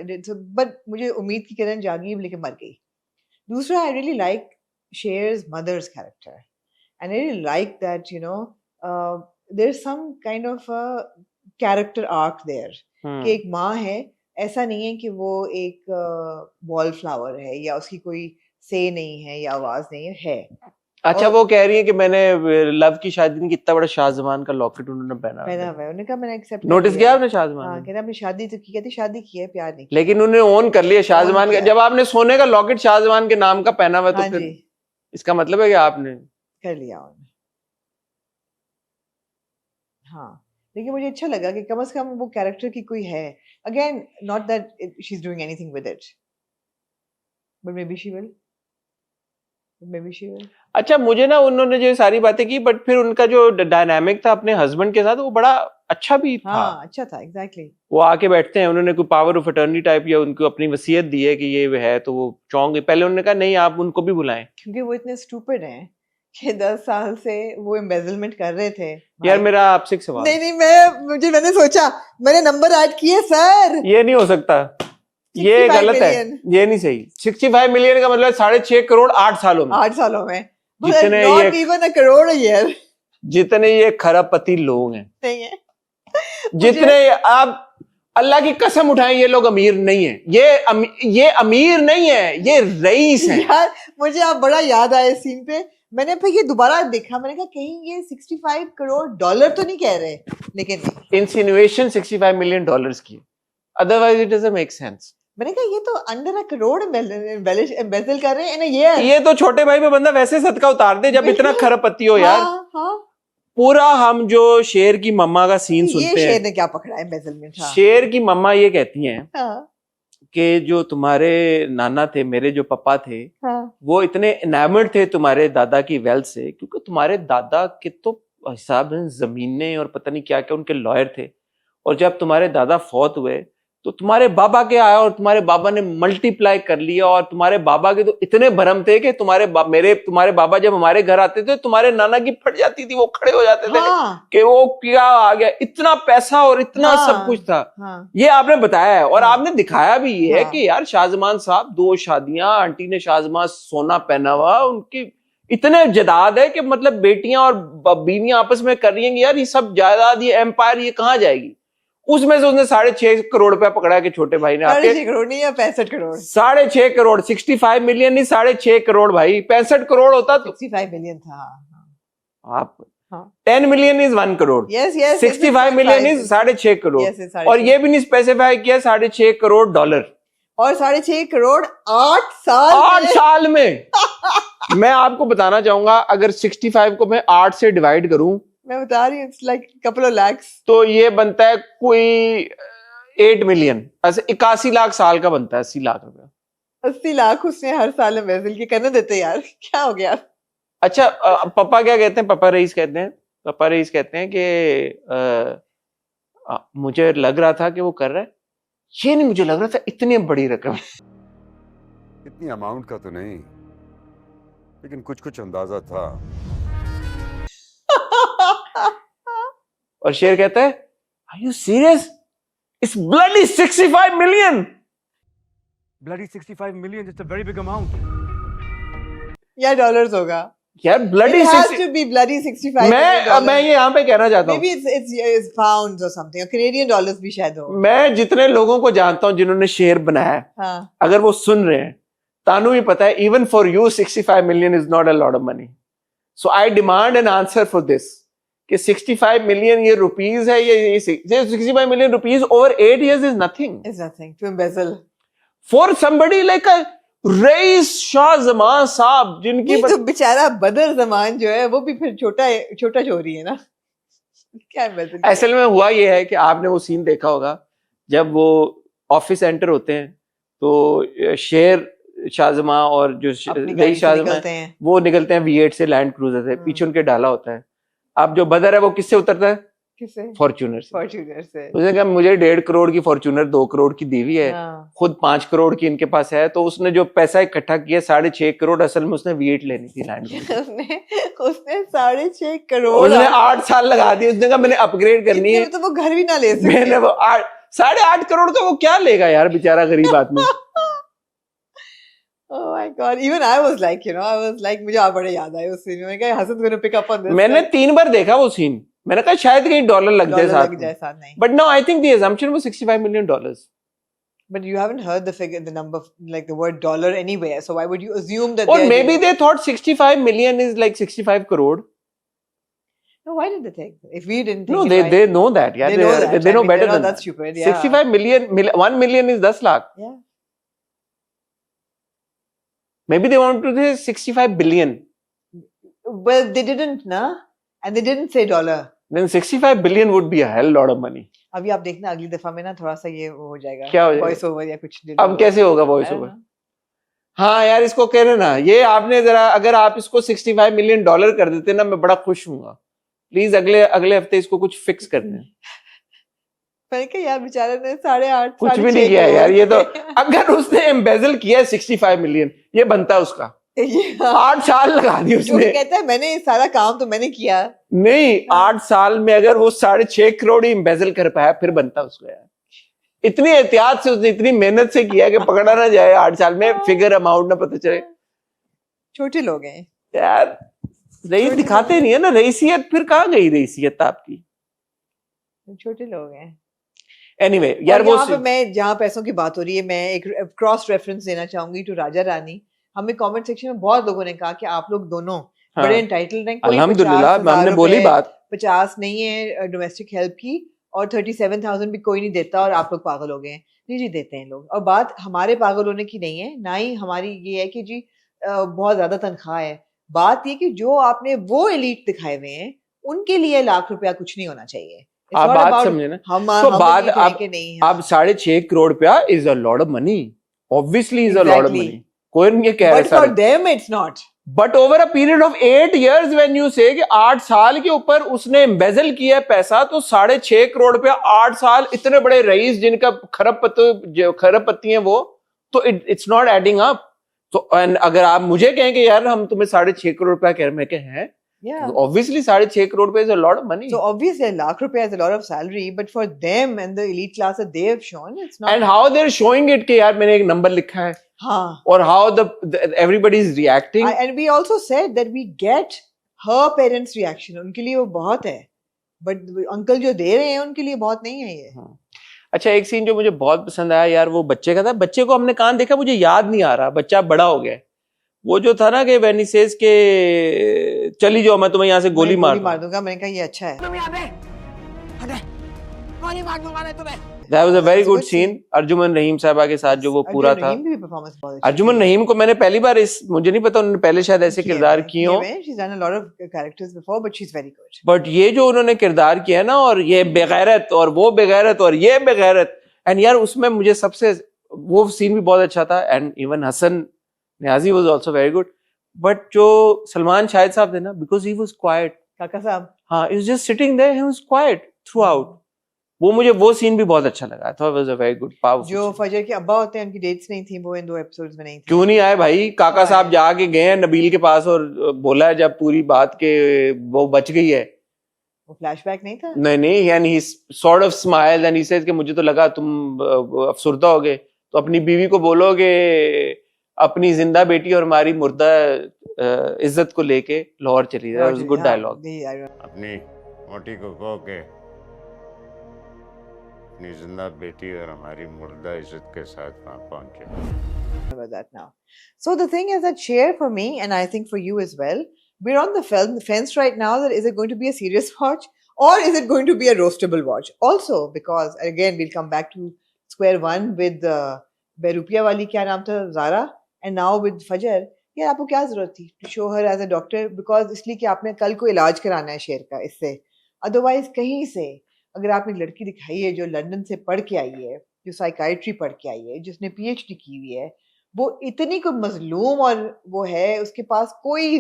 बट मुझे उम्मीद की किरण जागी लेकिन मर गई। दूसरा, आई रियली लाइक शेयर्स mother's character, and I really like that you know there is some kind of character arc there, कि एक माँ है, ऐसा नहीं है कि वो एक वॉल फ्लावर है या उसकी कोई से नहीं है या आवाज नहीं है।
अच्छा, वो कह रही है कि मैंने लव की शादी में कितना बड़ा शाहजमान का लॉकेट उन्होंने पहना
हुआ है। उन्होंने कहा मैंने एक्सेप्ट
नोटिस किया आपने शाहजमान?
हाँ, कहते आपने शादी तो की, कहती शादी की है, प्यार नहीं।
लेकिन उन्होंने ओन कर लिया शाहजमान का। जब आपने सोने का लॉकेट शाहजमान के नाम का पहना हुआ, तो फिर इसका मतलब है कि आपने
कर लिया उन्होंने। हाँ, लेकिन मुझे अच्छा लगा कि कम से कम वो कैरेक्टर की कोई है। Again, not that she is doing anything with it, but may be she will.
अच्छा, मुझे ना उन्होंने जो सारी बातें की, बट फिर उनका जो डायनामिक था अपने हस्बैंड के साथ, वो बड़ा अच्छा भी था।
हाँ, अच्छा था, एग्जैक्टली।
वो आके बैठते हैं, उन्होंने कोई पावर ऑफ अटर्नी टाइप या उनको अपनी वसीयत दी है कि ये है, तो वो चौंक गए। पहले उन्होंने कहा नहीं, आप उनको भी बुलाएं,
क्योंकि वो इतने स्टूपिड हैं कि 10 साल से वो एम्बेजलमेंट कर रहे थे।
यार मेरा आपसे एक सवाल।
नहीं, मैंने सोचा, मैंने नंबर ऐड किए सर।
ये नहीं हो सकता, ये गलत है, ये नहीं सही। 65 मिलियन का मतलब 6.5 करोड़ 8 सालों में।
8 सालों में
जितने
not even a crore a year।
जितने ये खरबपति लोग हैं,
नहीं है,
जितने आप अल्लाह की कसम उठाएं, ये लोग अमीर नहीं है। ये अमीर नहीं है, ये रईस है।
यार मुझे आप बड़ा याद आया इस सीन पे। मैंने फिर ये दोबारा देखा, मैंने कहा कहीं ये 65 करोड़ डॉलर तो नहीं कह रहे, लेकिन
इंसिनुएशन 65 मिलियन डॉलर्स की, otherwise it doesn't make sense.
मैंने कहा ये तो अंडर अ करोड़ एम्बेजल कर रहे हैं इन अ ईयर।
ये तो छोटे भाई पे बंदा वैसे सदका उतार दे जब इतना खरबपति हो यार।
हाँ।
पूरा हम जो शेर की मम्मा का सीन सुनते हैं,
शेर ने क्या पकड़ा एम्बेजलमेंट।
शेर की मम्मा ये कहती हैं
हाँ,
कि जो तुम्हारे नाना थे, मेरे जो पापा थे,
हाँ,
वो इतने एनामर्ड थे तुम्हारे दादा की वेल्थ से, क्योंकि तुम्हारे दादा के तो हिसाब जमीनें और पता नहीं क्या क्या उनके लॉयर थे, और जब तुम्हारे दादा फौत हुए तो तुम्हारे बाबा के आया और तुम्हारे बाबा ने मल्टीप्लाई कर लिया, और तुम्हारे बाबा के तो इतने भरम थे कि तुम्हारे बाबा जब हमारे घर आते थे तुम्हारे नाना की फट जाती थी, वो खड़े हो जाते थे कि वो क्या आ गया, इतना पैसा और इतना सब कुछ था। ये आपने बताया है और आपने दिखाया भी ये है कि यार शाहजमान साहब 2 शादियां, आंटी ने शाहजमान सोना पहना हुआ, उनकी इतने जायदाद है कि मतलब बेटियां और बीवियां आपस में कर रही हैं कि यार ये सब जायदाद, ये एम्पायर, ये कहाँ जाएगी। उसमें से उसने 6.5 करोड़ रुपया पकड़ा कि छोटे भाई ने
6.5 करोड़ नहीं है, 65 करोड़।
6.5 करोड़, 65 मिलियन नहीं, 6.5 करोड़ भाई। 65 करोड़ होता तो
65 मिलियन था।
आप 10 million is 1 crore.
Yes,
65 million is 6.5 crore. और ये भी नहीं स्पेसिफाई किया 6.5 करोड़ डॉलर,
और 6.5 करोड़ 8 साल
में। मैं आपको बताना चाहूंगा, अगर 65 को मैं 8 से डिवाइड करूं,
मैं बता रही हूँ, it's like couple of lakhs,
तो ये बनता है कोई 8 मिलियन, ऐसे 81 लाख साल का बनता है। 80 लाख रुपया,
80 लाख उसने हर साल एम्बेजल के करने देते यार, क्या हो गया।
अच्छा, पापा क्या कहते हैं? पापा रईस कहते हैं कि मुझे लग रहा था कि वो कर रहा है, ये नहीं मुझे लग रहा था इतनी बड़ी रकम।
इतनी अमाउंट का तो नहीं, लेकिन कुछ अंदाजा था।
और शेर कहता है, are you serious? It's bloody 65 million.
Bloody 65 million, it's a very big amount.
या डॉलर्स होगा।
यार bloody
It has
60
to be bloody $65 million.
मैं ये यहाँ पे कहना चाहता हूँ,
Maybe it's pounds or something, or Canadian dollars भी शायद हो.
मैं जितने लोगों को जानता हूँ जिन्होंने शेयर बनाया है,
हाँ.
अगर वो सुन रहे हैं, तानू भी पता है, even for you 65 million is not a lot of money. So I demand an answer for this. कि 65 million ये rupees है, ये 65 million rupees over 8 years is nothing.
It's nothing to embezzle.
For somebody like a rice Shah Zaman साहब जिनकी
नहीं तो बेचारा बदर जमान जो है वो भी फिर छोटा चोरी है ना. क्या embezzle किया?
असल में हुआ ये है कि आपने वो सीन देखा होगा जब वो ऑफिस एंटर होते हैं तो शेर शाहजमा और जो रईस शाहजमा वो निकलते हैं V8 से, लैंड क्रूजर से, पीछे उनके डाला होता है. अब जो बदर है वो किससे उतरता है?
किससे?
फॉर्च्यूनर से.
उसने
कहा मुझे 1.5 करोड़ की फॉर्च्यूनर 2 करोड़ की दी हुई है, खुद 5 करोड़ की इनके पास है, तो उसने जो पैसा इकट्ठा किया 6.5 करोड़, असल में उसने V8 लेनी थी लैंड क्रूजर.
उसने 6.5 करोड़
उसने 8 साल लगा दिए. उसने कहा मैंने अपग्रेड करनी है,
तो वो घर भी ना ले सके.
मैंने वो 8.5 करोड़ का वो क्या लेगा यार बेचारा गरीब आदमी.
Oh my God! Even I was like, मुझे आप बड़े याद आए उस सीन में. मैंने कहा Hasan gonna pick up on this.
मैंने 3 बार देखा वो सीन. मैंने कहा शायद कहीं डॉलर लग जाए साथ में. But now I think the assumption was $65 million.
But you haven't heard the figure, the number, like the word dollar anywhere. So why would you assume that?
Or maybe they thought 65 million is like 65 crore.
No, why did they think? If we didn't think.
No, they know that. Yeah, they know better than that.
Stupid. Yeah.
65 million, 1 million is 10 lakh.
Yeah.
Maybe they want to say 65 billion.
Well, they didn't, na? And they didn't say dollar.
Then 65 billion would be a hell lot of money.
अभी आप देखना अगली दफा में ना थोड़ा सा ये हो जाएगा.
क्या हो जाएगा?
वॉइस ओवर या कुछ.
अब कैसे होगा वॉइस ओवर? हाँ यार इसको कह रहे ना, ये आपने जरा अगर आप इसको $65 million कर देते ना मैं बड़ा खुश हूँगा. प्लीज अगले हफ्ते इसको कुछ फिक्स कर दें.
मैंने कहा यार बेचारे ने 8.5
कुछ भी नहीं किया यार. ये तो अगर उसने एम्बेजल किया 65 मिलियन, ये बनता उसका. 8 साल लगा दी उसने.
कहता है मैंने सारा काम तो मैंने किया. नहीं
8 साल में अगर वो 6.5 करोड़ ही एम्बेजल कर पाया फिर बनता उसको यार. इतनी एहतियात से उसने इतनी मेहनत से किया कि पकड़ा ना जाए 8 साल में, फिगर अमाउंट ना पता चले.
छोटे लोग हैं
यार. रईस दिखाते नहीं है ना रईसियत. फिर कहाँ गई रईसियत आपकी?
छोटे लोग हैं.
Anyway, यार वो
मैं जहाँ पैसों की बात हो रही है मैं एक क्रॉस रेफरेंस देना चाहूंगी टू राजा रानी. हमें कमेंट सेक्शन में बहुत लोगों ने कहा कि आप लोग दोनों बड़े एंटाइटल्ड हैं.
अल्हम्दुलिल्लाह हमने बोली बात.
50 नहीं है डोमेस्टिक हेल्प की और 37,000 भी कोई नहीं देता और आप लोग पागल हो गए हैं. नहीं जी देते हैं लोग. और बात हमारे पागल होने की नहीं है, ना ही हमारी ये है कि जी बहुत ज्यादा तनख्वाह है. बात ये कि जो आपने वो एलीट दिखाए हुए हैं उनके लिए ₹1,00,000 कुछ नहीं होना चाहिए.
आप बात समझे ना. तो बात अब 6.5 करोड़ रुपया is a lot of money. Obviously is a lot of money. कोई नहीं कह रहा.
But for them it's not.
But over a period of 8 years when you say कि 8 साल के ऊपर उसने एम्बेजल किया पैसा, तो 6.5 करोड़ रुपया 8 साल. इतने बड़े रईस जिनका खरबपति हैं वो, तो it's not adding up. तो अगर आप मुझे कहें कि यार हम तुम्हें 6.5 करोड़ रुपया कह रहे, मैं कह हैं.
Yeah.
Obviously 6.5 crore rupees is a lot of money.
So obviously ₹1,00,000 is a lot of salary, but for them and the elite class that they have shown, it's not.
And how they're showing it कि यार मैंने एक number लिखा है.
हाँ.
Or how everybody is reacting.
And we also said that we get her parents' reaction. उनके लिए वो बहुत है. But अंकल जो दे रहे हैं उनके लिए बहुत नहीं है ये.
हाँ. अच्छा एक सीन जो मुझे बहुत पसंद आया यार वो बच्चे का था. बच्चे को हमने कहाँ देखा मुझे याद नहीं आ रहा. बच्चा बड़ा हो गया. वो जो था ना कि when he says के चली जाओ मैं तुम्हें यहाँ से गोली मार
दूंगा. मैंने कहा ये अच्छा है.
That was a very good scene. Arjuman रहीम साहबा के साथ जो वो पूरा था. अर्जुमन रहीम को मैंने पहली बार मुझे नहीं पता उन्होंने पहले शायद ऐसे किरदार किए हो.
She's done a lot of characters before, but she's very good.
But ये जो उन्होंने किरदार किया ना, और ये बेगैरत और वो बेगैरत और ये बेगैरत, एंड यार उसमें मुझे सबसे वो सीन भी बहुत अच्छा था. And even Hasan Niazi was also very good. But जो सलमान शाहिद साहब थे ना, because he was quiet.
काका साहब.
हाँ, he was just sitting there, he was quiet throughout. वो सीन भी बहुत अच्छा लगा. I thought it was a very good, powerful.
जो फजर के अब्बा होते हैं उनकी डेट्स नहीं थी, वो इन 2 एपिसोड्स में नहीं थी.
क्यों नहीं आए भाई? काका साहब जाके गए हैं नबील के पास और बोला है जब पूरी बात के वो बच गई है.
वो फ्लैशबैक नहीं था?
नहीं, and he sort of smiled and he said कि मुझे तो लगा तुम अफसुर्दा हो गए, तो अपनी बीवी को बोलो कि अपनी जिंदा बेटी और हमारी मुर्दा इज्जत को लेके लाहौर चली जाए, वाज गुड डायलॉग।
अपनी मोटी को कहो के अपनी जिंदा बेटी और हमारी मुर्दा इज्जत के साथ वहां पहुंचे।
About that now. So the thing is that share for me, and I think for you as well, we're on the fence right now that is it going to be a serious watch or is it going to be a roastable watch? Also, because again we'll come back to square one with Berupia wali kya naam tha, Zara, and now with Fajr. यार आपको क्या जरूरत थी to show her as a doctor? Because इसलिए कि आपने कल को इलाज कराना है शेर का इससे। Otherwise कहीं से अगर आपने एक लड़की दिखाई है जो लंदन से पढ़ के आई है, जो साइकाइट्री पढ़ के आई है, जिसने PhD की हुई है, वो इतनी को मजलूम और वो है, उसके पास कोई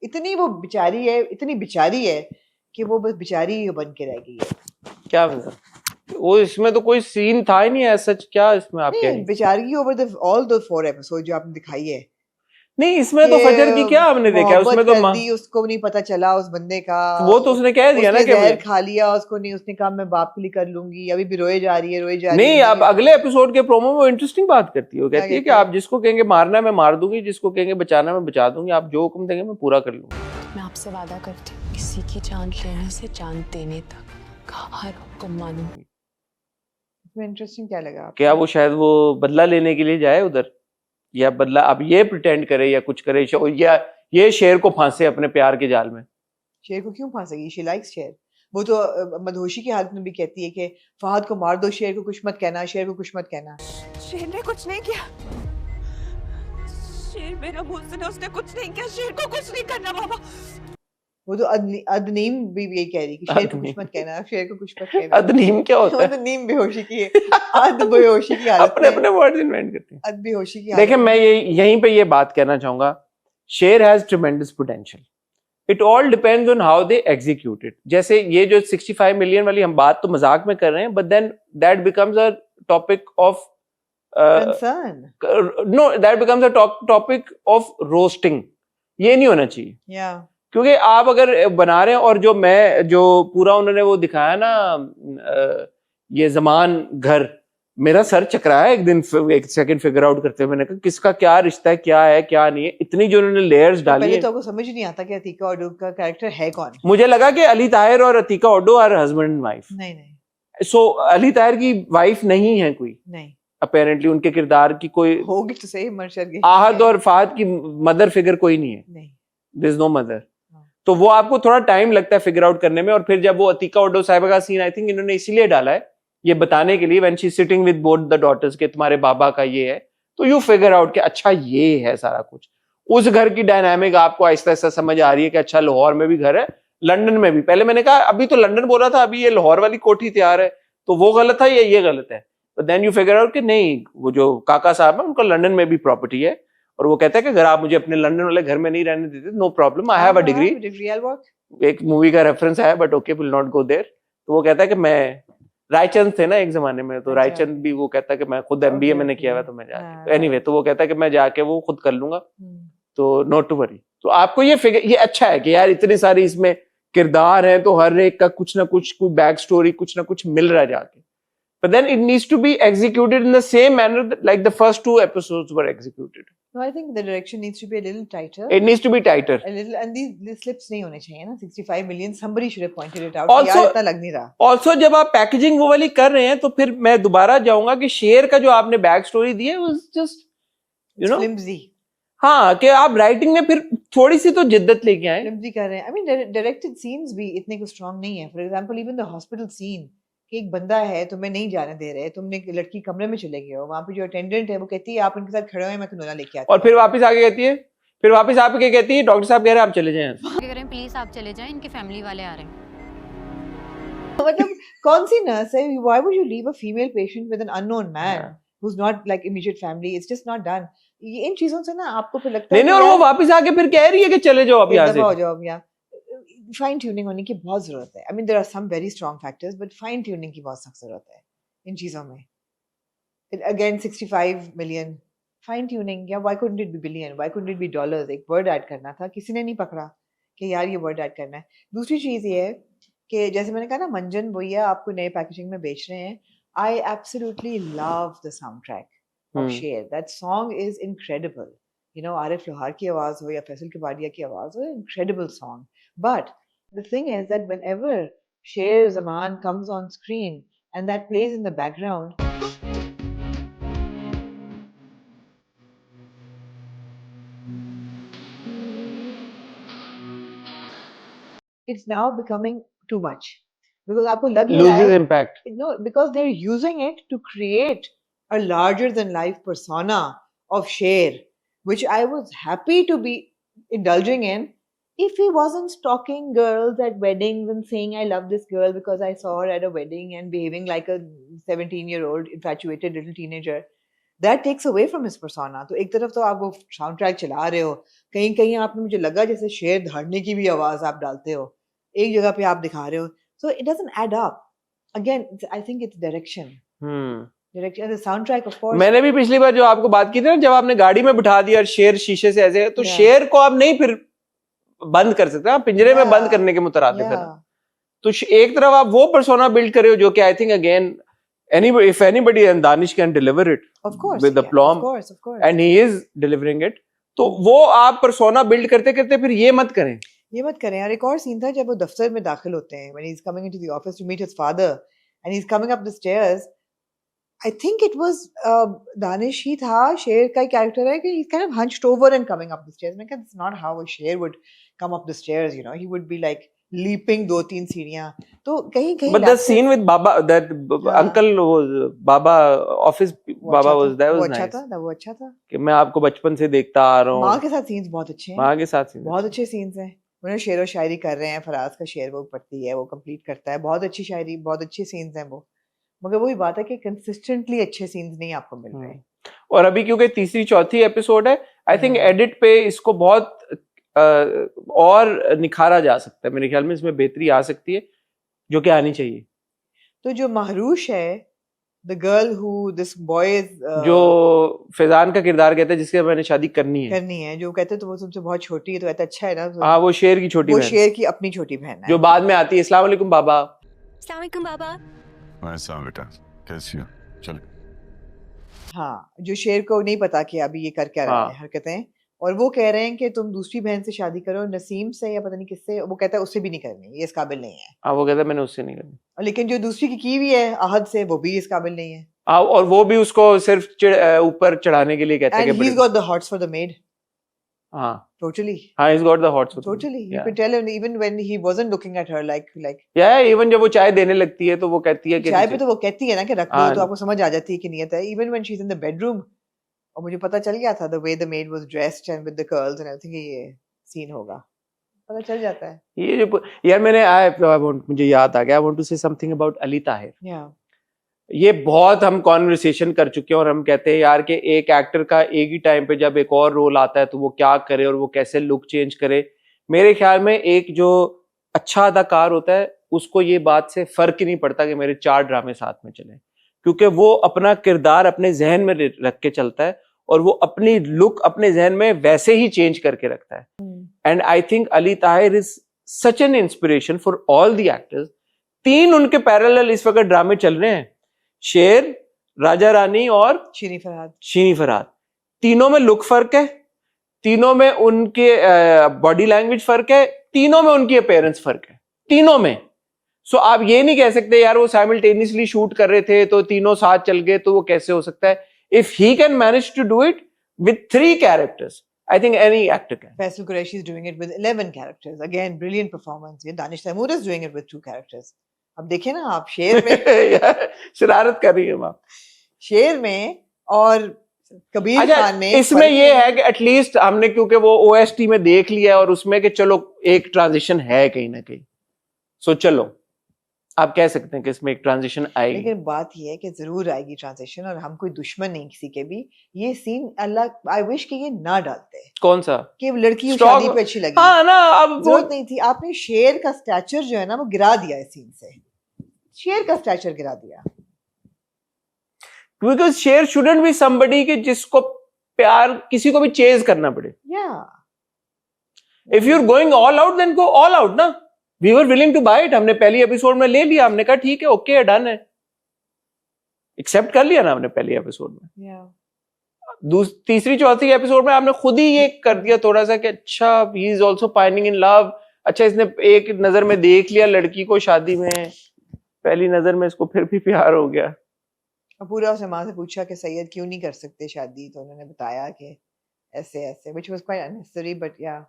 इतनी वो बेचारी है, इतनी बेचारी है कि वो बस बेचारी ही बन के रह गई है।
क्या मतलब वो इसमें तो कोई सीन था ही नहीं है सच, क्या इसमें आप कह रही हैं?
बेचारी over the all the 4 episode जो आपने दिखाई है।
नहीं इसमें तो फजर की क्या हमने देखा, उसमें तो
उसको नहीं पता चला उस बंदे का,
वो तो उसने कह दिया ना कि
जहर खा लिया उसको, नहीं उसने कहा मैं बाप के लिए कर लूंगी, अभी भी रोए जा रही है
नहीं। अब अगले एपिसोड के प्रोमो में वो इंटरेस्टिंग बात करती है, वो कहती है कि आप जिसको कहेंगे मारना मैं मार दूंगी, जिसको कहेंगे बचाना मैं बचा दूंगी, आप जो हुक्म देंगे मैं पूरा कर लूंगी।
मैं आपसे वादा करती हूँ किसी की जान लेने से जान देने तक का हर हुक्म मानूंगी।
इंटरेस्टिंग क्या लगा
क्या वो शायद वो बदला लेने के लिए जाए उधर, या बदला अब ये प्रिटेंड करे या कुछ करे, या ये शेर को फांसे अपने प्यार के जाल में।
शेर को क्यों फांसेगी? शी लाइक्स शेर। वो तो मदहोशी की हालत में भी कहती है कि फहद को मार दो, शेर को कुछ मत कहना, शेर को कुछ मत कहना।
शेर ने कुछ नहीं किया, शेर मेरा मुहसिन है, उसने कुछ नहीं किया, शेर को कुछ नहीं करना बाबा।
वो तो अदनीम भी यही कह रही कि शेर को कुछ मत कहना, शेर को कुछ मत कहना।
अदनीम क्या होता है?
अदनीम बेहोशी की बेहोशी की हालत
अपने अपने वर्ड्स इन्वेंट करते हैं।
अद बेहोशी की हालत।
देखिए मैं यहीं पे ये बात कहना चाहूंगा, शेर has ट्रेमेंडस potential, it all depends on how they execute it. जैसे ये जो 65 मिलियन वाली हम बात तो मजाक में कर रहे हैं, but then that becomes a topic of
concern.
No, that becomes a topic of roasting. ये नहीं होना चाहिए, क्योंकि आप अगर बना रहे हैं, और जो पूरा उन्होंने वो दिखाया ना ये जमान घर, मेरा सर चकराया एक दिन, एक सेकंड फिगर आउट करते हुए। मैंने कहा किसका क्या रिश्ता है, क्या है क्या नहीं है, इतनी जो उन्होंने लेयर्स डाली
पहले
है।
तो आपको समझ ही नहीं आता कि अतीका ओडो का कैरेक्टर है कौन।
मुझे लगा कि अली ताहिर और Atiqa Odho are husband and wife.
नहीं।
सो अली ताहिर की वाइफ नहीं है कोई,
नहीं
अपेरेंटली उनके किरदार की कोई
होगी तो सही, मर्शद
आहद और फाहद की मदर फिगर कोई नहीं है, देयर इज नो मदर। तो वो आपको थोड़ा टाइम लगता है फिगर आउट करने में। और फिर जब वो अतीका ओडो साहिबा का सीन आई थिंक इन्होंने इसीलिए डाला है, ये बताने के लिए, when she sitting with both the daughters के तुम्हारे बाबा का ये है, तो यू फिगर आउट कि अच्छा ये है सारा कुछ। उस घर की डायनामिक आपको आहिस्ता आहिस्ता समझ आ रही है कि अच्छा लाहौर में भी घर है, लंदन में भी। पहले मैंने कहा अभी तो लंदन बोला था, अभी ये लाहौर वाली कोठी तैयार है, तो वो गलत था या ये गलत है? But then you figure out कि नहीं, वो जो काका साहब है उनका लंदन में भी प्रॉपर्टी है, और वो कहता है कि अगर आप मुझे अपने लंदन वाले घर में नहीं रहने देते, no problem, I have a degree. एक मूवी का रेफरेंस है, but okay will not go there. तो वो कहता है कि मैं, रायचंद थे ना एक जमाने में, तो रायचंद भी वो कहता है कि मैं खुद MBA मैंने किया हुआ, तो मैं जाके एनीवे, तो वो कहता है कि मैं जाके वो खुद कर लूंगा, तो नॉट टू वरी। तो आपको ये फिगर, ये अच्छा है कि यार इतनी सारी इसमें किरदार है, तो हर एक का कुछ ना कुछ, कोई बैक स्टोरी, कुछ ना कुछ मिल रहा है जाके। But then it needs to be executed in the same manner like the first 2 episodes were executed.
No, I think the direction needs to be a little tighter.
It needs to be tighter.
A little, and these slips नहीं होने चाहिए ना। 65 million, somebody should have pointed it out.
Also,
यार इतना लग नहीं रहा।
Also जब आप पैकेजिंग वो वाली कर रहे हैं, तो फिर मैं दोबारा जाऊंगा कि शेर का जो आपने बैक स्टोरी दी है was just you know
flimsy.
हाँ, कि आप राइटिंग में फिर थोड़ी सी तो जिद्दत लेके आए।
flimsy कर रहे हैं। I mean directed scenes भी इतने को strong नहीं है। For example, even the hospital scene, कि एक बंदा है, तुम्हें नहीं जाने दे रहे, तुमने एक लड़की कमरे में चले गए हो, वहां पे जो अटेंडेंट है वो कहती है आप इनके साथ खड़े हो, मैं कनोला लेके आती हूं।
और फिर वापस आके कहती है, फिर वापस आके कहती है डॉक्टर साहब कह रहे हैं आप चले जाएं,
कह रहे हैं प्लीज आप चले जाएं, इनके फैमिली वाले आ रहे हैं।
मतलब कौन सी नर्स है? Why would you leave a female patient with an unknown man who's not like immediate family? It's just not done. ये इन चीजों से ना आपको फिर लगता है
नहीं, और वो वापस आके फिर कह रही है कि चले जाओ अब यहाँ से,
हो जाओ अब यहाँ। फाइन ट्यूनिंग होने की बहुत जरूरत है। I mean there are some very strong factors, but fine tuning की बहुत सख्त जरूरत है इन चीजों में। अगेन 65 मिलियन फाइन ट्यूनिंग, या why couldn't it be billion, why couldn't it be dollars? एक वर्ड ऐड करना था, किसी ने नहीं पकड़ा कि यार ये वर्ड ऐड करना है। दूसरी चीज ये है कि जैसे मैंने कहा ना, मंजन भैया आपको नए पैकेजिंग में बेच रहे हैं। I absolutely love the sound track of Sher. That song is incredible. you know, Arif Lohar की आवाज हो या फैसल कबाड़िया की आवाज हो, incredible song. But the thing is that whenever Sher Zaman comes on screen and that plays in the background, it's now becoming too much. Because आपको लग ही रहा
loses
है,
impact.
no, because they're using it to create a larger than life persona of Sher, which I was happy to be indulging in if he wasn't stalking girls at weddings and saying I love this girl because I saw her at a wedding and behaving like a 17-year-old infatuated little teenager. That takes away from his persona. तो एक तरफ तो आप वो sound track चला रहे हो, कहीं कहीं आपने मुझे लगा जैसे शेर धाड़ने की भी आवाज आप डालते हो, एक जगह पे आप दिखा रहे हो, so it doesn't add up. Again, I think it's direction. Direction, the soundtrack of course.
मैंने भी पिछली बार जो आपको बात की थी ना, जब आपने गाड़ी में बिठा दिया शेर शीशे से ऐसे, तो शेर को आप नहीं फिर बंद कर सकते, आप पिंजरे में बंद करने के मुतरादिफ है। तो एक तरफ आप वो पर्सोना बिल्ड करे हो जो कि I think again if anybody, and Danish can deliver it,
of course,
with the plum,
of course,
and he is delivering it. तो वो आप पर्सोना बिल्ड करते करते फिर ये मत करें।
यार एक और सीन था जब वो दफ्तर में दाखिल होते हैं, when he's coming into the office to meet his father and he's coming up the stairs. I think it was Danish ही था, शेर का कैरेक्टर है कि he's kind of hunched over and coming up the stairs. मैं कहता, it's not how a शेर would come up the stairs, you know, he would be like leaping 2-3 सीढ़ियां, तो कहीं कहीं
but the scene with Baba, that uncle was Baba, office Baba was, that was nice.
वो अच्छा था
कि मैं आपको बचपन से देखता आ रहा हूँ।
माँ के साथ सीन्स बहुत अच्छे हैं,
माँ के साथ सीन्स
बहुत अच्छे सीन्स हैं, उन्हें शेर और शायरी कर रहे हैं, फराज का शेर वो पढ़ती है, वो कंप्लीट करता है, बहुत अच्छी शायरी, बहुत अच्छे सीन्स हैं वो, मगर वही बात है कि कंसिस्टेंटली अच्छे सीन्स नहीं आपको मिल रहे।
और अभी क्योंकि तीसरी चौथी एपिसोड है, आई थिंक एडिट पे इसको बहुत और निखारा जा सकता है, मेरे ख्याल में इसमें बेहतरी आ सकती है, जो कि आनी चाहिए।
तो जो महरूश है, the girl who this boy is,
जो फैजान का किरदार कहते हैं, जिसके मैंने शादी करनी है,
जो कहते हैं तो वो तुमसे बहुत छोटी है, तो कहता अच्छा है ना,
हाँ वो शेर की छोटी बहन,
वो शेर की अपनी छोटी बहन है,
जो बाद में आती है। अस्सलाम वालेकुम बाबा।
अस्सलाम वालेकुम बाबा।
वैसा बेटा कैसी हो, चल।
हाँ, जो शेर को नहीं पता कि अभी ये कर क्या रहा है हरकतें, और वो कह रहे हैं कि तुम दूसरी बहन से शादी करो, नसीम से या पता नहीं किससे, वो कहता है उससे भी नहीं करनी, ये इस काबिल नहीं है।
हाँ वो कहता है मैंने उससे नहीं करनी,
लेकिन जो दूसरी की हुई है अहद से, वो भी इस काबिल नहीं है।
हाँ, और वो भी उसको सिर्फ ऊपर चढ़ाने के लिए कहता है।
And he's got the hots for the maid.
हाँ
totally.
हाँ, he's got the hots for
totally. You could tell him even when he wasn't looking at her like
yeah, even जब वो चाय देने लगती है तो वो कहती है कि
चाय पे तो वो कहती है ना कि रख लो, तो आपको समझ आ जाती है कि नियत है। Even when she's in the bedroom, और मुझे पता चल गया था the way the maid was dressed and with the curls and everything, ये सीन होगा, पता चल जाता है।
ये जो यार मैंने मुझे याद आ गया, I want to say something about Ali Tahir. ये बहुत हम कॉन्वर्सेशन कर चुके हैं और हम कहते हैं यार कि एक एक्टर का एक ही टाइम पे जब एक और रोल आता है तो वो क्या करे और वो कैसे लुक चेंज करे। मेरे ख्याल में एक जो अच्छा अदाकार होता है उसको ये बात से फर्क ही नहीं पड़ता कि मेरे 4 ड्रामे साथ में चले, क्योंकि वो अपना किरदार अपने जहन में रख के चलता है और वो अपनी लुक अपने जहन में वैसे ही चेंज करके रखता है। And I think Ali Tahir is such an inspiration for all the actors. 3 उनके पैरेलल इस वक्त ड्रामे चल रहे हैं, शेर, राजा रानी और शीनी फरहाद। तीनों में लुक फर्क है, तीनों में उनके बॉडी लैंग्वेज फर्क है, तीनों में उनकी अपीयरेंस फर्क है, तीनों में। सो आप ये नहीं कह सकते यार वो साइमल्टेनियसली शूट कर रहे थे तो तीनों साथ चल गए, तो वो कैसे हो सकता है। If he can manage to do it with 3 characters, I think any actor can.
Faisal Qureshi is doing it with 11 characters. Again, brilliant performance. Danish Taimur is doing it with 2 characters. अब देखिए ना आप शेर में
शरारत कर रही है माँ, शेर
में और कबीर खान में।
इसमें ये है कि एटलीस्ट हमने क्योंकि वो OST में देख लिया है और उसमें कि चलो एक ट्रांजिशन है कहीं ना कहीं, सो चलो आप कह सकते हैं कि इसमें एक ट्रांजिशन आएगी।
लेकिन बात ये है कि जरूर आएगी ट्रांजिशन, और हम कोई दुश्मन नहीं किसी के भी। ये सीन अल्लाह आई विश कि ये ना डालते।
कौन सा?
कि लड़की शादी पे अच्छी लगी,
हाँ ना, अब
जरूरत नहीं थी। आपने शेर का स्टैचर जो है ना वो गिरा दिया इस सीन से, शेर का स्टैचर गिरा दिया।
बिकॉज शेर शुडंट बी समबडी कि जिसको प्यार किसी को भी चेज करना पड़े। If you are going all out then go all out ना। We were willing to buy it, हमने पहली एपिसोड में ले लिया, हमने कहा ठीक है, ओके, डन है, एक्सेप्ट कर लिया ना हमने पहली एपिसोड में। तीसरी चौथी एपिसोड में आपने खुद ही ये कर दिया थोड़ा सा कि अच्छा he is also pining in love, अच्छा इसने एक नजर में देख लिया लड़की को शादी में, पहली नजर में इसको फिर भी प्यार हो गया।
पूरा उसने माँ से पूछा कि सैयद क्यों नहीं कर सकते शादी, तो उन्होंने बताया कि ऐसे ऐसे, which was quite unnecessary, but yeah,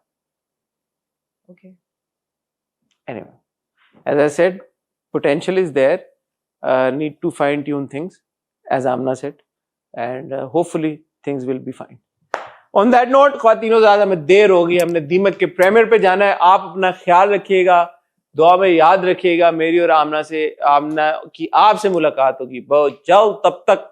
okay.
Anyway, as I said, potential is there. Need to fine tune things, as Amna said, and hopefully things will be fine. On that note, ख्वातीनो ज़्यादा हमें देर हो गई, हमने दीमक के premiere पे जाना है। आप अपना ख्याल रखिएगा, दुआ में याद रखिएगा, मेरी और आमना की आपसे मुलाकात होगी बहुत जल्द। तब तक